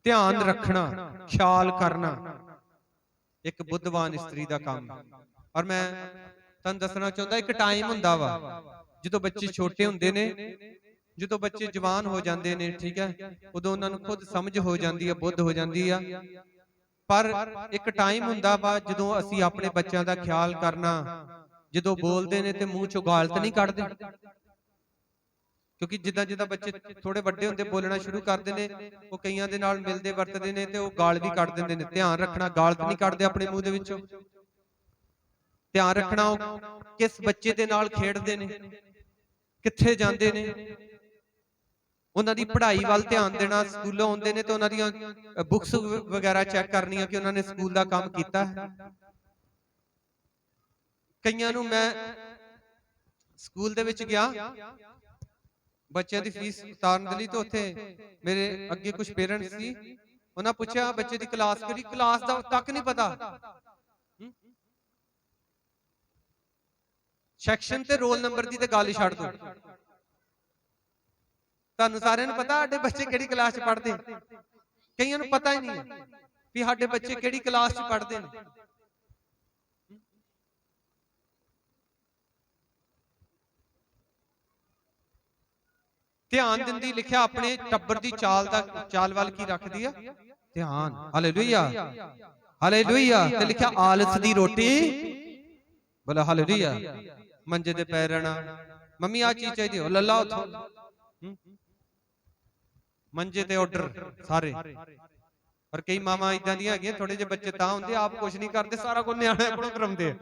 ध्यान रखना, ख्याल करना एक बुद्धवान इस्त्री दा काम। और मैं तुहानूं दसना चाहुंदा एक टाइम हुंदा वा जदों बच्चे छोटे हुंदे ने ਜਦੋਂ ਬੱਚੇ ਜਵਾਨ ਹੋ ਜਾਂਦੇ ਨੇ, ਠੀਕ ਹੈ, ਉਦੋਂ ਉਹਨਾਂ ਨੂੰ ਖੁਦ ਸਮਝ ਹੋ ਜਾਂਦੀ ਹੈ, ਬੁੱਧ ਹੋ ਜਾਂਦੀ ਆ। ਪਰ ਇੱਕ ਟਾਈਮ ਹੁੰਦਾ ਵਾ ਜਦੋਂ ਅਸੀਂ ਆਪਣੇ ਬੱਚਿਆਂ ਦਾ ਖਿਆਲ ਕਰਨਾ, ਜਦੋਂ ਬੋਲਦੇ ਨੇ ਤੇ ਮੂੰਹ ਚੋਂ ਗਾਲ ਤਾਂ ਨਹੀਂ ਕੱਢਦੇ, ਕਿਉਂਕਿ ਜਿੱਦਾਂ ਜਿੱਦਾਂ ਬੱਚੇ ਥੋੜੇ ਵੱਡੇ ਹੁੰਦੇ ਬੋਲਣਾ ਸ਼ੁਰੂ ਕਰਦੇ ਨੇ, ਉਹ ਕਈਆਂ ਦੇ ਨਾਲ ਮਿਲਦੇ ਵਰਤਦੇ ਨੇ ਤੇ ਉਹ ਗਾਲ ਵੀ ਕੱਢ ਦਿੰਦੇ ਨੇ। ਧਿਆਨ ਰੱਖਣਾ, ਗਾਲ ਤਾਂ ਨਹੀਂ ਕੱਢਦੇ ਆਪਣੇ ਮੂੰਹ ਦੇ ਵਿੱਚੋਂ। ਧਿਆਨ ਰੱਖਣਾ ਉਹ ਕਿਸ ਬੱਚੇ ਦੇ ਨਾਲ ਖੇਡਦੇ ਨੇ, ਕਿੱਥੇ ਜਾਂਦੇ ਨੇ, ਉਹਨਾਂ ਦੀ ਪੜ੍ਹਾਈ ਵੱਲ ਧਿਆਨ ਦੇਣਾ। ਸਕੂਲੋਂ ਆਉਂਦੇ ਨੇ ਤੇ ਉਹਨਾਂ ਦੀਆਂ ਬੁੱਕਸ ਵਗੈਰਾ ਚੈੱਕ ਕਰਨੀਆਂ ਕਿ ਉਹਨਾਂ ਨੇ ਸਕੂਲ ਦਾ ਕੰਮ ਕੀਤਾ ਹੈ। ਕਈਆਂ ਨੂੰ ਮੈਂ ਸਕੂਲ ਦੇ ਵਿੱਚ ਗਿਆ ਬੱਚਿਆਂ ਦੀ ਫੀਸ ਉਤਾਰਨ ਦੇ ਲਈ, ਤੇ ਉੱਥੇ ਮੇਰੇ ਅੱਗੇ ਕੁਝ ਪੇਰੈਂਟਸ ਸੀ, ਉਹਨਾਂ ਪੁੱਛਿਆ ਬੱਚੇ ਦੀ ਕਲਾਸ ਕਿਹੜੀ, ਕਲਾਸ ਦਾ ਤੱਕ ਨਹੀਂ ਪਤਾ, ਸੈਕਸ਼ਨ ਤੇ ਰੋਲ ਨੰਬਰ ਦੀ ਤੇ ਗੱਲ ਹੀ ਛੱਡ ਦੋ। ਤੁਹਾਨੂੰ ਸਾਰਿਆਂ ਨੂੰ ਪਤਾ ਸਾਡੇ ਬੱਚੇ ਕਿਹੜੀ ਕਲਾਸ 'ਚ ਪੜ੍ਹਦੇ, ਕਈਆਂ ਨੂੰ ਪਤਾ ਹੀ ਨਹੀਂ ਵੀ ਸਾਡੇ ਬੱਚੇ ਕਿਹੜੀ ਕਲਾਸ 'ਚ ਪੜ੍ਹਦੇ ਨੇ। ਧਿਆਨ ਦਿੰਦੀ, ਲਿਖਿਆ ਆਪਣੇ ਟੱਬਰ ਦੀ ਚਾਲ ਵੱਲ ਕੀ ਰੱਖਦੀ ਆ, ਧਿਆਨ। Hallelujah, hallelujah. ਤੇ ਲਿਖਿਆ ਆਲਸ ਦੀ ਰੋਟੀ, ਬੋਲਾ ਹਾਲੇਲੂਇਆ। ਮੰਜੇ ਤੇ ਪੈ ਰਹਿਣਾ, ਮੰਮੀ ਆ ਚੀਜ਼ ਚਾਹੀਦੀ, ਉਹ ਲੱਲਾ ਉਥੋਂ, ਮੰਜੇ ਤੇ ਆਰਡਰ ਸਾਰੇ। ਪਰ ਕਈ ਮਾਵਾਂ ਇਦਾਂ ਦੀਆਂ ਹੈਗੀਆਂ, ਥੋੜੇ ਜਿਹੇ ਬੱਚੇ ਤਾਂ ਹੁੰਦੇ ਆਪ ਕੁਝ ਨਹੀਂ ਕਰਦੇ, ਸਾਰਾ ਕੁਝ ਨਿਆਣਿਆਂ ਕੋਲੋਂ ਕਰਾਉਂਦੇ ਆ,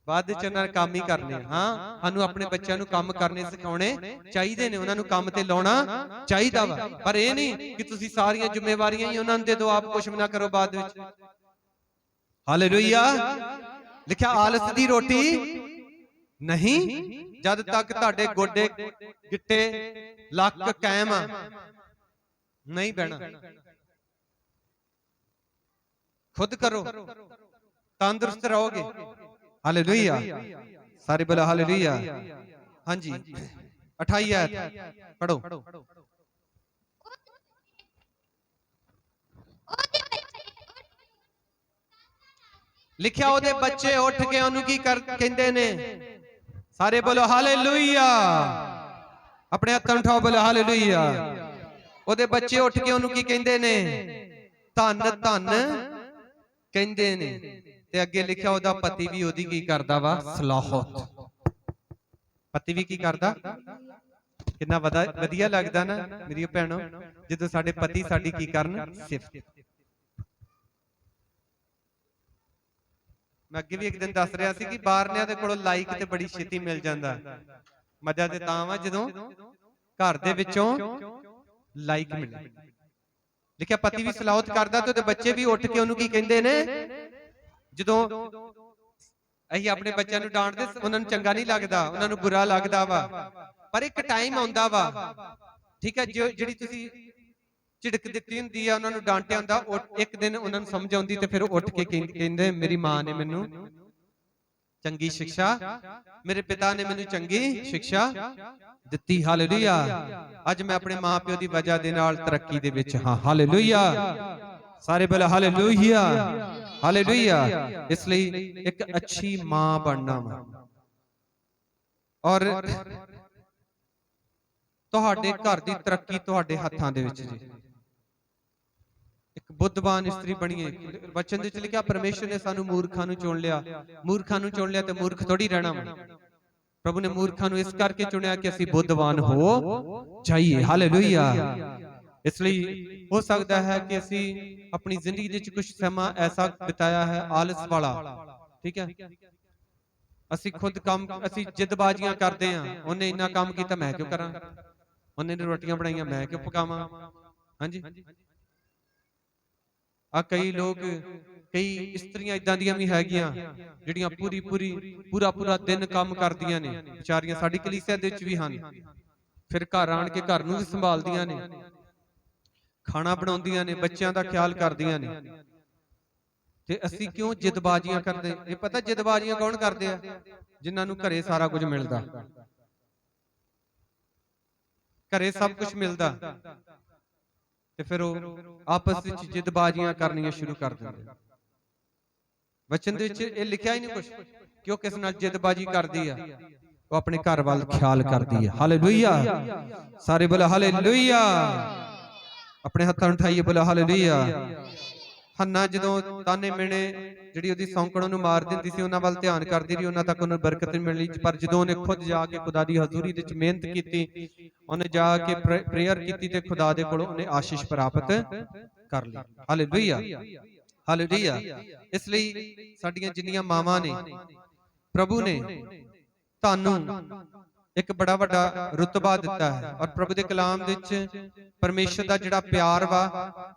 ਬਾਅਦ ਵਿੱਚ ਉਹਨਾਂ ਨੇ ਕੰਮ ਹੀ ਕਰਨੇ। ਹਾਂ, ਸਾਨੂੰ ਆਪਣੇ ਬੱਚਿਆਂ ਨੂੰ ਕੰਮ ਕਰਨੇ ਸਿਖਾਉਣੇ ਚਾਹੀਦੇ ਨੇ, ਉਹਨਾਂ ਨੂੰ ਕੰਮ ਤੇ ਲਾਉਣਾ ਚਾਹੀਦਾ ਵਾ, ਪਰ ਇਹ ਨਹੀਂ ਕਿ ਤੁਸੀਂ ਸਾਰੀਆਂ ਜ਼ਿੰਮੇਵਾਰੀਆਂ ਹੀ ਉਹਨਾਂ ਨੂੰ ਦੇ ਦਿਓ, ਆਪ ਕੁਝ ਵੀ ਨਾ ਕਰੋ ਬਾਅਦ ਵਿੱਚ। ਹਾਲੇਲੂਇਆ। ਲਿਖਿਆ ਆਲਸ ਦੀ ਰੋਟੀ ਨਹੀਂ, ਜਦ ਤੱਕ ਤੁਹਾਡੇ ਗੋਡੇ ਗਿੱਟੇ ਲੱਕ ਕਾਇਮ ਨਹੀਂ ਬਹਿਣਾ। ਖੁਦ ਕਰੋ, ਤੰਦਰੁਸਤ ਰਹੋਗੇ। ਹਾਲੇਲੂਇਆ, ਸਾਰੇ ਬੋਲੋ ਹਾਲੇਲੂਇਆ। ਹਾਂਜੀ, 28 ਆਇਤ ਪੜੋ। ਲਿਖਿਆ ਉਹਦੇ ਬੱਚੇ ਉੱਠ ਕੇ ਉਹਨੂੰ ਕੀ ਕਹਿੰਦੇ ਨੇ, ਸਾਰੇ ਬੋਲੋ ਹਾਲੇਲੂਇਆ। ਆਪਣੇ ਹੱਥਾਂ ਨੂੰ ਉਠਾਓ, ਬੋਲੋ ਹਾਲੇਲੂਇਆ। ਉਹਦੇ ਬੱਚੇ ਉੱਠ ਕੇ ਉਹਨੂੰ ਕੀ ਕਹਿੰਦੇ ਨੇ, ਧੰਨ ਧੰਨ ਕਹਿੰਦੇ ਨੇ। ਤੇ ਅੱਗੇ ਲਿਖਿਆ ਉਹਦਾ ਪਤੀ ਵੀ ਉਹਦੀ ਕੀ ਕਰਦਾ ਵਾ, ਸਲਾਹਤ। ਪਤੀ ਵੀ ਕੀ ਕਰਦਾ, ਕਿੰਨਾ ਵਧੀਆ ਲੱਗਦਾ ਨਾ ਮੇਰੀ ਭੈਣੋ, ਜਦੋਂ ਸਾਡੇ ਪਤੀ ਸਾਡੀ ਕੀ ਕਰਨ, ਸਿਫਤ। ਮੈਂ ਅੱਗੇ ਵੀ ਇੱਕ ਦਿਨ ਦੱਸ ਰਿਹਾ ਸੀ ਕਿ ਬਾਹਰਲਿਆਂ ਦੇ ਕੋਲੋਂ ਲਾਈਕ ਤੇ ਬੜੀ ਛੇਤੀ ਮਿਲ ਜਾਂਦਾ, ਮਜ਼ਾ ਤੇ ਤਾਂ ਵਾ ਜਦੋਂ ਘਰ ਦੇ ਵਿੱਚੋਂ ਲਾਈਕ ਮਿਲੇ। ਲਿਖਿਆ ਪਤੀ ਵੀ ਸਲਾਹਤ ਕਰਦਾ ਤੇ ਉਹਦੇ ਬੱਚੇ ਵੀ ਉੱਠ ਕੇ ਉਹਨੂੰ ਕੀ ਕਹਿੰਦੇ ਨੇ। ਜਦੋਂ ਅਸੀਂ ਆਪਣੇ ਬੱਚਿਆਂ ਨੂੰ ਡਾਂਟਦੇ, ਉਹਨਾਂ ਨੂੰ ਚੰਗਾ ਨਹੀਂ ਲੱਗਦਾ, ਉਹਨਾਂ ਨੂੰ ਬੁਰਾ ਲੱਗਦਾ ਵਾ, ਪਰ ਇੱਕ ਟਾਈਮ ਆਉਂਦਾ ਵਾ, ਠੀਕ ਹੈ, ਜਿਹੜੀ ਤੁਸੀਂ ਝਿੜਕ ਦਿੱਤੀ ਹੁੰਦੀ ਆ, ਉਹਨਾਂ ਨੂੰ ਡਾਂਟਿਆ ਹੁੰਦਾ, ਇੱਕ ਦਿਨ ਉਹਨਾਂ ਨੂੰ ਸਮਝ ਆਉਂਦੀ ਤੇ ਫਿਰ ਉੱਠ ਕੇ ਕਹਿੰਦੇ ਮੇਰੀ ਮਾਂ ਨੇ ਮੈਨੂੰ ਚੰਗੀ ਸਿੱਖਿਆ, ਮੇਰੇ ਪਿਤਾ ਨੇ ਮੈਨੂੰ ਚੰਗੀ ਸਿੱਖਿਆ ਦਿੱਤੀ। ਹਾਲੇਲੂਇਆ। ਅੱਜ ਮੈਂ ਆਪਣੇ ਮਾਂ ਪਿਓ ਦੀ ਵਜ੍ਹਾ ਦੇ ਨਾਲ ਤਰੱਕੀ ਦੇ ਵਿੱਚ ਹਾਂ। ਹਾਲੇਲੂਇਆ, ਸਾਰੇ ਬੋਲੇ ਹਾਲੇਲੂਇਆ, ਹਾਲੇਲੂਇਆ। ਇਸ ਲਈ ਇੱਕ ਅੱਛੀ ਮਾਂ ਬਣਨਾ ਵਾ, ਔਰ ਤੁਹਾਡੇ ਘਰ ਦੀ ਤਰੱਕੀ ਤੁਹਾਡੇ ਹੱਥਾਂ ਦੇ ਵਿੱਚ ਜੀ। ਇੱਕ ਬੁੱਧਵਾਨ ਇਸਤਰੀ ਬਣੀਏ। ਵਚਨ ਦੇ ਵਿੱਚ ਲਿਖਿਆ ਪਰਮੇਸ਼ਰ ਨੇ ਸਾਨੂੰ ਮੂਰਖਾਂ ਨੂੰ ਚੁਣ ਲਿਆ, ਮੂਰਖਾਂ ਨੂੰ ਚੁਣ ਲਿਆ ਤੇ ਮੂਰਖ ਥੋੜੀ ਰਹਿਣਾ ਵਾ। ਪ੍ਰਭੂ ਨੇ ਮੂਰਖਾਂ ਨੂੰ ਇਸ ਕਰਕੇ ਚੁਣਿਆ ਕਿ ਅਸੀਂ ਬੁੱਧਵਾਨ ਹੋ ਜਾਈਏ। ਹਾਲੇਲੂਇਆ। ਇਸ ਲਈ ਹੋ ਸਕਦਾ ਹੈ ਕਿ ਅਸੀਂ ਆਪਣੀ ਜ਼ਿੰਦਗੀ ਵਿੱਚ ਕੁਝ ਸਮਾਂ ਐਸਾ ਬਿਤਾਇਆ ਹੈ ਆਲਸ ਵਾਲਾ, ਠੀਕ ਹੈ, ਅਸੀਂ ਖੁਦ ਕੰਮ, ਅਸੀਂ ਜਿੱਦਬਾਜ਼ੀਆਂ ਕਰਦੇ ਹਾਂ, ਉਹਨੇ ਇੰਨਾ ਕੰਮ ਕੀਤਾ ਮੈਂ ਕਿਉਂ ਕਰਾਂ, ਉਹਨੇ ਰੋਟੀਆਂ ਬਣਾਈਆਂ ਮੈਂ ਕਿਉਂ ਪਕਾਵਾਂ। ਹਾਂਜੀ, ਆ ਕਈ ਲੋਕ, ਕਈ ਇਸਤਰੀਆਂ ਇਦਾਂ ਦੀਆਂ ਵੀ ਹੈਗੀਆਂ ਜਿਹੜੀਆਂ ਪੂਰਾ ਦਿਨ ਕੰਮ ਕਰਦੀਆਂ ਨੇ, ਵਿਚਾਰੀਆਂ ਸਾਡੀ ਕਲੀਸਿਆ ਦੇ ਵਿੱਚ ਵੀ ਹਨ, ਫਿਰ ਘਰ ਆਣ ਕੇ ਘਰ ਨੂੰ ਵੀ ਸੰਭਾਲਦੀਆਂ ਨੇ, ਖਾਣਾ ਬਣਾਉਂਦੀਆਂ ਨੇ, ਬੱਚਿਆਂ ਦਾ ਖਿਆਲ ਕਰਦੀਆਂ ਨੇ। ਤੇ ਅਸੀਂ ਕਿਉਂ ਜਿੱਦਬਾਜ਼ੀਆਂ ਕਰਦੇ? ਇਹ ਪਤਾ ਜਿੱਦਬਾਜ਼ੀਆਂ ਕੌਣ ਕਰਦੇ ਆ? ਜਿਨ੍ਹਾਂ ਨੂੰ ਘਰੇ ਸਾਰਾ ਕੁਝ ਮਿਲਦਾ, ਘਰੇ ਸਭ ਕੁਝ ਮਿਲਦਾ, ਤੇ ਫਿਰ ਉਹ ਆਪਸ ਵਿੱਚ ਜਿੱਦਬਾਜ਼ੀਆਂ ਕਰਨੀਆਂ ਸ਼ੁਰੂ ਕਰ ਦਿੰਦੇ। ਵਚਨ ਦੇ ਵਿੱਚ ਇਹ ਲਿਖਿਆ ਹੀ ਨਹੀਂ ਕੁਝ ਕਿ ਉਹ ਕਿਸ ਨਾਲ ਜਿੱਦਬਾਜ਼ੀ ਕਰਦੀ ਆ। ਉਹ ਆਪਣੇ ਘਰ ਵੱਲ ਖਿਆਲ ਕਰਦੀ ਹੈ। ਹਾਲੇਲੂਇਆ, ਸਾਰੇ ਬੋਲੇ ਹਾਲੇਲੂਇਆ, ਆਪਣੇ ਹੱਥਾਂ ਨੂੰ ਉਠਾਈਏ, ਬੋਲੇ ਹਾਲੇਲੂਇਆ। ਹੰਨਾ ਜਦੋਂ ਤਾਨੇ ਮਿਹਣੇ ਜਿਹੜੀ ਉਹਦੀ ਸੌਂਕਣ ਉਹਨੂੰ ਮਾਰ ਦਿੰਦੀ ਸੀ, ਉਹਨਾਂ ਵੱਲ ਧਿਆਨ ਕਰਦੀ ਰਹੀ, ਉਹਨਾਂ ਤੱਕ ਉਹਨੂੰ ਬਰਕਤ ਨਹੀਂ ਮਿਲਣੀ। ਪਰ ਜਦੋਂ ਉਹਨੇ ਖੁਦ ਜਾ ਕੇ ਖੁਦਾ ਦੀ ਹਜ਼ੂਰੀ ਵਿੱਚ ਮਿਹਨਤ ਕੀਤੀ, ਉਹਨੇ ਜਾ ਕੇ ਪ੍ਰੇਅਰ ਕੀਤੀ ਤੇ ਖੁਦਾ ਦੇ ਕੋਲੋਂ ਉਹਨੇ ਆਸ਼ੀਸ਼ ਪ੍ਰਾਪਤ ਕਰ ਲਈ। Hallelujah, hallelujah. ਇਸ ਲਈ ਸਾਡੀਆਂ ਜਿੰਨੀਆਂ ਮਾਵਾਂ ਨੇ, ਪ੍ਰਭੂ ਨੇ ਤੁਹਾਨੂੰ ਇੱਕ ਬੜਾ ਵੱਡਾ ਰੁਤਬਾ ਦਿੱਤਾ ਹੈ। ਔਰ ਪ੍ਰਭੂ ਦੇ ਕਲਾਮ ਵਿੱਚ ਪਰਮੇਸ਼ਰ ਦਾ ਜਿਹੜਾ ਪਿਆਰ ਵਾ,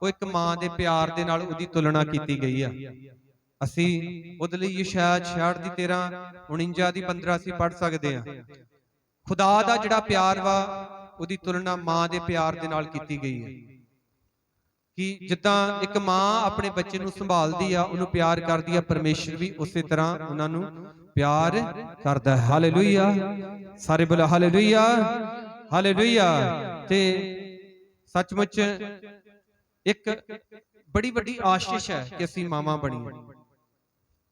ਉਹ ਇੱਕ ਮਾਂ ਦੇ ਪਿਆਰ ਦੇ ਨਾਲ ਉਹਦੀ ਤੁਲਨਾ ਕੀਤੀ ਗਈ ਆ। ਅਸੀਂ ਉਹਦੇ ਲਈ ਯਸ਼ਾਇਆ 66 ਦੀ 13, 49 ਦੀ 15 ਅਸੀਂ ਪੜ੍ਹ ਸਕਦੇ ਹਾਂ। ਖੁਦਾ ਦਾ ਜਿਹੜਾ ਪਿਆਰ ਵਾ, ਉਹਦੀ ਤੁਲਨਾ ਮਾਂ ਦੇ ਪਿਆਰ ਦੇ ਨਾਲ ਕੀਤੀ ਗਈ ਹੈ। ਕਿ ਜਿੱਦਾਂ ਇੱਕ ਮਾਂ ਆਪਣੇ ਬੱਚੇ ਨੂੰ ਸੰਭਾਲਦੀ ਆ, ਉਹਨੂੰ ਪਿਆਰ ਕਰਦੀ ਆ, ਪਰਮੇਸ਼ਰ ਵੀ ਉਸੇ ਤਰ੍ਹਾਂ ਉਹਨਾਂ ਨੂੰ ਪਿਆਰ ਕਰਦਾ ਹੈ। ਹਾਲੇਲੂਇਆ, ਸਾਰੇ ਬੋਲੇ ਹਾਲੇਲੂਇਆ, ਹਾਲੇਲੂਇਆ। ਤੇ ਸੱਚਮੁੱਚ ਇੱਕ ਬੜੀ ਵੱਡੀ ਆਸ਼ੀਸ਼ ਹੈ ਕਿ ਅਸੀਂ ਮਾਵਾਂ ਬਣੀਏ।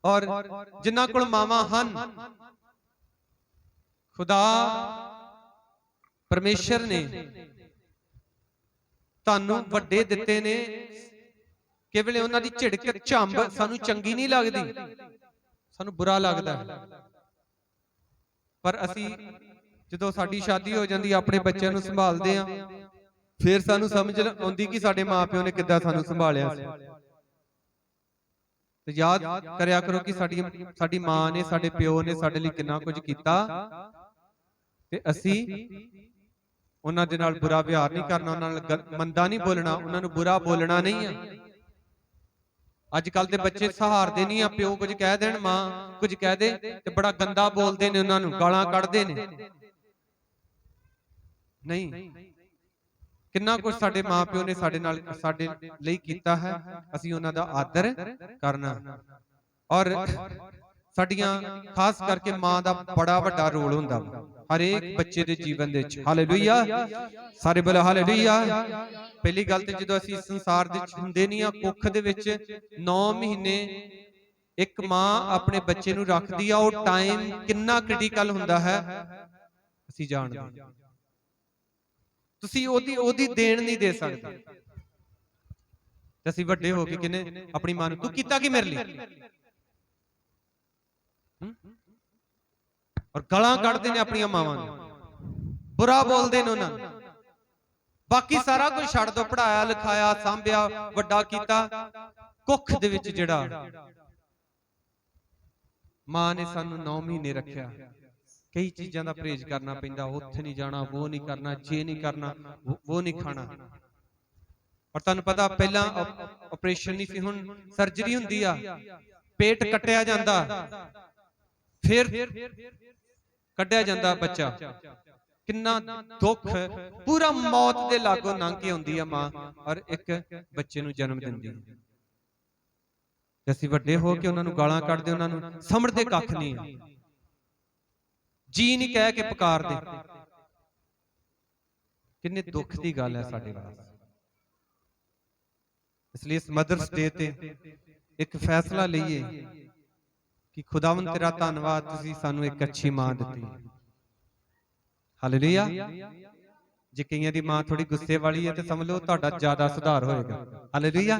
ਔਰ ਜਿਨ੍ਹਾਂ ਕੋਲ ਮਾਵਾਂ ਹਨ, ਖੁਦਾ ਪਰਮੇਸ਼ਰ ਨੇ ਤੁਹਾਨੂੰ ਵੱਡੇ ਦਿੱਤੇ ਨੇ। ਕੇਵਲ ਉਹਨਾਂ ਦੀ ਝਿੜਕ ਝੰਬ ਸਾਨੂੰ ਚੰਗੀ ਨਹੀਂ ਲੱਗਦੀ, ਸਾਨੂੰ ਬੁਰਾ ਲੱਗਦਾ ਹੈ। ਪਰ ਅਸੀਂ ਜਦੋਂ ਸਾਡੀ ਸ਼ਾਦੀ ਹੋ ਜਾਂਦੀ, ਆਪਣੇ ਬੱਚਿਆਂ ਨੂੰ ਸੰਭਾਲਦੇ ਆ, ਫਿਰ ਸਾਨੂੰ ਸਮਝ ਆਉਂਦੀ ਕਿ ਸਾਡੇ ਮਾਪਿਓ ਨੇ ਕਿੱਦਾਂ ਸਾਨੂੰ ਸੰਭਾਲਿਆ ਸੀ। ਤੇ ਯਾਦ ਕਰਿਆ ਕਰੋ ਕਿ ਸਾਡੀ ਮਾਂ ਨੇ, ਸਾਡੇ ਪਿਓ ਨੇ ਸਾਡੇ ਲਈ ਕਿੰਨਾ ਕੁਝ ਕੀਤਾ, ਤੇ ਅਸੀਂ ਉਹਨਾਂ ਦੇ ਨਾਲ ਬੁਰਾ ਵਿਹਾਰ ਨਹੀਂ ਕਰਨਾ, ਉਹਨਾਂ ਨਾਲ ਮੰਦਾ ਨਹੀਂ ਬੋਲਣਾ, ਉਹਨਾਂ ਨੂੰ ਬੁਰਾ ਬੋਲਣਾ ਨਹੀਂ ਆ। ਅੱਜ ਕੱਲ ਦੇ ਬੱਚੇ ਸਹਾਰਦੇ ਨਹੀਂ ਆ। ਪਿਓ ਕੁਝ ਕਹਿ ਦੇਣ, ਮਾਂ ਕੁਝ ਕਹਿ ਦੇ, ਤੇ ਬੜਾ ਗੰਦਾ ਬੋਲਦੇ ਨੇ, ਉਹਨਾਂ ਨੂੰ ਗਾਲਾਂ ਕੱਢਦੇ ਨੇ। ਨਹੀਂ, ਕਿੰਨਾ ਕੁਝ ਸਾਡੇ ਮਾਪਿਓ ਨੇ ਸਾਡੇ ਨਾਲ, ਸਾਡੇ ਲਈ ਕੀਤਾ ਹੈ, ਅਸੀਂ ਉਹਨਾਂ ਦਾ ਆਦਰ ਕਰਨਾ। ਔਰ ਸਾਡੀਆਂ ਖਾਸ ਕਰਕੇ ਮਾਂ ਦਾ ਬੜਾ ਵੱਡਾ ਰੋਲ ਹੁੰਦਾ ਹਰੇਕ ਬੱਚੇ ਦੇ ਜੀਵਨ ਦੇ ਵਿੱਚ। ਹਾਲੇਲੂਇਆ, ਸਾਰੇ ਬੋਲੇ ਹਾਲੇਲੂਇਆ। ਪਹਿਲੀ ਗੱਲ ਤੇ ਜਦੋਂ ਅਸੀਂ ਇਸ ਸੰਸਾਰ ਦੇ ਵਿੱਚ ਹੁੰਦੇ ਨਹੀਂ ਆ, ਕੁੱਖ ਦੇ ਵਿੱਚ 9 ਮਹੀਨੇ ਇੱਕ ਮਾਂ ਆਪਣੇ ਬੱਚੇ ਨੂੰ ਰੱਖਦੀ ਆ। ਉਹ ਟਾਈਮ ਕਿੰਨਾ ਕ੍ਰਿਟੀਕਲ ਹੁੰਦਾ ਹੈ ਅਸੀਂ ਜਾਣਦੇ ਹਾਂ। ਤੁਸੀਂ ਉਹਦੀ ਦੇਣ ਨਹੀਂ ਦੇ ਸਕਦੇ। ਤੇ ਅਸੀਂ ਵੱਡੇ ਹੋ ਕੇ ਕਿਨੇ ਆਪਣੀ ਮਾਂ ਨੂੰ, ਤੂੰ ਕੀਤਾ ਕੀ ਮੇਰੇ ਲਈ, ਔਰ ਗਾਲਾਂ ਕੱਢਦੇ ਨੇ ਆਪਣੀਆਂ ਮਾਵਾਂ ਨੂੰ, ਬੁਰਾ ਬੋਲਦੇ ਨੇ ਉਹਨਾਂ ਨੂੰ। ਬਾਕੀ ਸਾਰਾ ਕੁਝ ਛੱਡ ਦੋ, ਪੜਾਇਆ ਲਿਖਾਇਆ, ਸਾਂਭਿਆ, ਵੱਡਾ ਕੀਤਾ, ਕੁੱਖ ਦੇ ਵਿੱਚ ਜਿਹੜਾ ਮਾਂ ਨੇ ਸਾਨੂੰ 9 ਮਹੀਨੇ ਰੱਖਿਆ, ਕਈ ਚੀਜ਼ਾਂ ਦਾ ਪਰਹੇਜ਼ ਕਰਨਾ ਪੈਂਦਾ। ਉੱਥੇ ਨਹੀਂ ਜਾਣਾ, ਉਹ ਨਹੀਂ ਕਰਨਾ, ਜੇ ਨਹੀਂ ਕਰਨਾ, ਉਹ ਨਹੀਂ ਖਾਣਾ। ਔਰ ਤੁਹਾਨੂੰ ਪਤਾ ਪਹਿਲਾਂ ਆਪਰੇਸ਼ਨ ਨਹੀਂ ਸੀ, ਹੁਣ ਸਰਜਰੀ ਹੁੰਦੀ ਆ, ਪੇਟ ਕੱਟਿਆ ਜਾਂਦਾ, ਫਿਰ ਕੱਢਿਆ ਜਾਂਦਾ ਬੱਚਾ। ਕਿੰਨਾ ਦੁੱਖ, ਪੂਰਾ ਮੌਤ ਦੇ ਲਾਗੋਂ ਲੰਘ ਕੇ ਆਉਂਦੀ ਆ ਮਾਂ, ਔਰ ਇੱਕ ਬੱਚੇ ਨੂੰ ਜਨਮ ਦਿੰਦੀ ਹੈ। ਤੇ ਅਸੀਂ ਵੱਡੇ ਹੋ ਕੇ ਉਹਨਾਂ ਨੂੰ ਗਾਲਾਂ ਕੱਢਦੇ, ਉਹਨਾਂ ਨੂੰ ਸਮਝਦੇ ਕੱਖ ਨਹੀਂ ਆ, ਜੀ ਨਹੀਂ ਕਹਿ ਕੇ ਪੁਕਾਰਦੇ। ਕਿੰਨੇ ਦੁੱਖ ਦੀ ਗੱਲ ਹੈ ਸਾਡੇ ਵਾਸਤੇ। ਇਸ ਲਈ ਇਸ ਮਦਰਸ ਡੇ ਤੇ ਇੱਕ ਫੈਸਲਾ ਲਈਏ ਕਿ ਖੁਦਾਵੰਦ ਤੇਰਾ ਧੰਨਵਾਦ, ਤੁਸੀਂ ਸਾਨੂੰ ਇੱਕ ਅੱਛੀ ਮਾਂ ਦਿੱਤੀ। ਹਾਲੇਲੂਇਆ। ਜੇ ਕਈਆਂ ਦੀ ਮਾਂ ਥੋੜੀ ਗੁੱਸੇ ਵਾਲੀ ਹੈ ਤੇ ਸਮਝ ਲਓ ਤੁਹਾਡਾ ਜ਼ਿਆਦਾ ਸੁਧਾਰ ਹੋਏਗਾ। ਹਾਲੇਲੂਇਆ,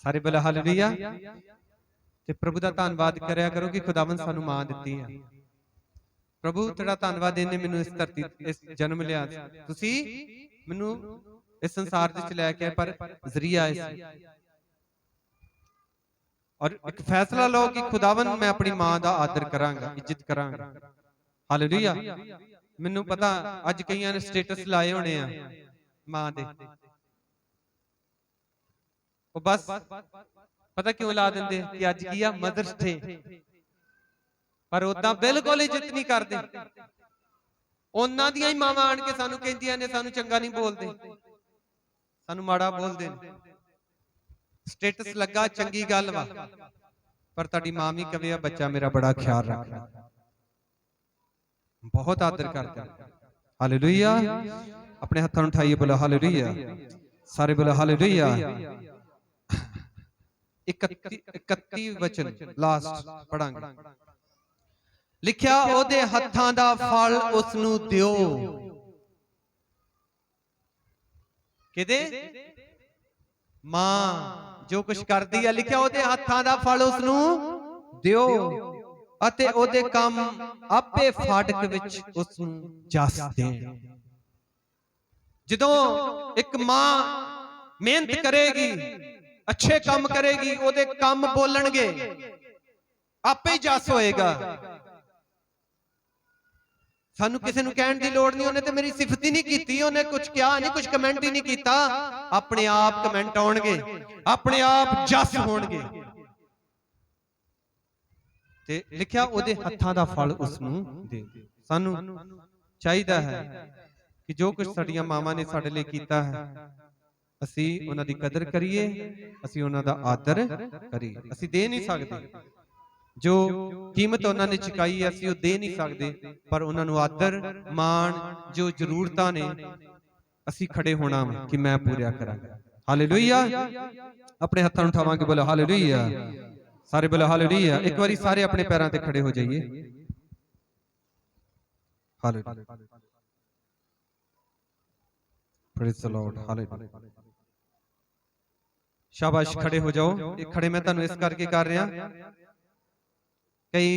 ਸਾਰੇ ਬੋਲੇ ਹਾਲੇਲੂਇਆ। ਤੇ ਪ੍ਰਭੂ ਦਾ ਧੰਨਵਾਦ ਕਰਿਆ ਕਰੋ ਕਿ ਖੁਦਾਵੰਦ ਸਾਨੂੰ ਮਾਂ ਦਿੱਤੀ ਹੈ। ਪ੍ਰਭੂ ਤੇਰਾ ਧੰਨਵਾਦ, ਇਹਨੇ ਮੈਨੂੰ ਇਸ ਧਰਤੀ ਇਸ ਜਨਮ ਲਿਆ, ਤੁਸੀਂ ਮੈਨੂੰ ਇਸ ਸੰਸਾਰ ਦੇ ਵਿੱਚ ਲੈ ਕੇ ਆਏ, ਪਰ ਜ਼ਰੀਆ ਸੀ। ਔਰ ਇੱਕ ਫੈਸਲਾ ਲਓ ਕਿ ਖੁਦਾਵੰਦ ਮੈਂ ਆਪਣੀ ਮਾਂ ਦਾ ਆਦਰ ਕਰਾਂਗਾ, ਇੱਜ਼ਤ ਕਰਾਂਗਾ। ਹਾਲੇਲੂਇਆ। ਮੈਨੂੰ ਪਤਾ ਅੱਜ ਕਈਆਂ ਨੇ ਸਟੇਟਸ ਲਾਏ ਹੋਣੇ ਆ ਮਾਂ ਦੇ, ਉਹ ਬਸ ਪਤਾ ਕਿਉਂ ਲਾ ਦਿੰਦੇ ਕਿ ਅੱਜ ਕੀ ਆ, ਮਦਰਸ ਡੇ, ਪਰ ਉਦਾਂ ਬਿਲਕੁਲ ਇੱਜ਼ਤ ਨਹੀਂ ਕਰਦੇ। ਉਹਨਾਂ ਦੀਆਂ ਹੀ ਮਾਵਾਂ ਆਣ ਕੇ ਸਾਨੂੰ ਕਹਿੰਦੀਆਂ ਨੇ ਸਾਨੂੰ ਚੰਗਾ ਨਹੀਂ ਬੋਲਦੇ, ਸਾਨੂੰ ਮਾੜਾ ਬੋਲਦੇ ਨੇ। ਸਟੇਟਸ ਲੱਗਾ ਚੰਗੀ ਗੱਲ ਵਾ, ਪਰ ਤੁਹਾਡੀ ਮਾਂ ਵੀ ਕਵੇ ਆ ਬੱਚਾ ਮੇਰਾ ਬੜਾ ਖਿਆਲ ਰੱਖਦਾ, ਬਹੁਤ ਆਦਰ ਕਰਦਾ। ਹਾਲੇਲੂਇਆ। ਆਪਣੇ ਹੱਥਾਂ ਨੂੰ ਉਠਾਈਏ, ਬੋਲੋ ਹਾਲੇਲੂਇਆ, ਸਾਰੇ ਬੋਲੋ ਹਾਲੇਲੂਇਆ। 31 ਵਚਨ ਲਾਸਟ ਪੜਾਂਗੇ। ਲਿਖਿਆ ਉਹਦੇ ਹੱਥਾਂ ਦਾ ਫਲ ਉਸ ਨੂੰ ਦਿਓ। ਕਿਹਦੇ? ਮਾਂ ਜੋ ਕੁਝ ਕਰਦੀ ਹੈ, ਲਿਖਿਆ ਉਹਦੇ ਹੱਥਾਂ ਦਾ ਫਲ ਉਸ ਨੂੰ ਦਿਓ ਅਤੇ ਉਹਦੇ ਕੰਮ ਆਪੇ ਫਾਟਕ ਵਿੱਚ ਉਸ ਨੂੰ ਜਸ ਦੇਣ। ਜਦੋਂ ਇੱਕ ਮਾਂ ਮਿਹਨਤ ਕਰੇਗੀ, ਅੱਛੇ ਕੰਮ ਕਰੇਗੀ, ਉਹਦੇ ਕੰਮ ਬੋਲਣਗੇ, ਆਪੇ ਹੀ ਜਸ ਹੋਏਗਾ। ਸਾਨੂੰ ਕਿਸੇ ਨੂੰ ਕਹਿਣ ਦੀ ਲੋੜ ਨਹੀਂ। ਉਹਨੇ ਤੇ ਮੇਰੀ ਸਿਫਤ ਹੀ ਨਹੀਂ ਕੀਤੀ, ਉਹਨੇ ਕੁਝ ਕਿਹਾ ਨਹੀਂ, ਕੁਝ ਕਮੈਂਟ ਹੀ ਨਹੀਂ ਕੀਤਾ। ਆਪਣੇ ਆਪ ਕਮੈਂਟ ਆਉਣਗੇ, ਆਪਣੇ ਆਪ ਜਸ ਹੋਣਗੇ। ਤੇ ਲਿਖਿਆ ਉਹਦੇ ਹੱਥਾਂ ਦਾ ਫਲ ਉਸ ਨੂੰ ਦੇ। ਸਾਨੂੰ ਚਾਹੀਦਾ ਹੈ ਕਿ ਜੋ ਕੁਝ ਸਾਡੀਆਂ ਮਾਵਾਂ ਨੇ ਸਾਡੇ ਲਈ ਕੀਤਾ ਹੈ, ਅਸੀਂ ਉਹਨਾਂ ਦੀ ਕਦਰ ਕਰੀਏ, ਅਸੀਂ ਉਹਨਾਂ ਦਾ ਆਦਰ ਕਰੀਏ। ਅਸੀਂ ਦੇ ਨਹੀਂ ਸਕਦੇ ਜੋ ਕੀਮਤ ਉਹਨਾਂ ਨੇ ਚੁਕਾਈ ਹੈ, ਅਸੀਂ ਉਹ ਦੇ ਨਹੀਂ ਸਕਦੇ, ਪਰ ਉਹਨਾਂ ਨੂੰ ਆਦਰ ਮਾਣ, ਜੋ ਜ਼ਰੂਰਤਾਂ ਨੇ, ਅਸੀਂ ਖੜੇ ਹੋਣਾ ਕਿ ਮੈਂ ਪੂਰਾ ਕਰਾਂਗਾ। ਹਾਲੇਲੂਇਆ। ਆਪਣੇ ਹੱਥਾਂ ਨੂੰ ਉਠਾਵਾਂਗੇ, ਬੋਲੋ ਹਾਲੇਲੂਇਆ। ਸਾਰੇ ਬੋਲੋ ਹਾਲੇਲੂਇਆ। ਇੱਕ ਵਾਰੀ ਸਾਰੇ ਆਪਣੇ ਪੈਰਾਂ ਤੇ ਖੜੇ ਹੋ ਜਾਈਏ। Hallelujah. Praise the Lord. Hallelujah. ਸ਼ਾਬਾਸ਼, ਖੜੇ ਹੋ ਜਾਓ। ਇਹ ਖੜੇ ਮੈਂ ਤੁਹਾਨੂੰ ਇਸ ਕਰਕੇ ਕਰ ਰਿਹਾ, ਕਈ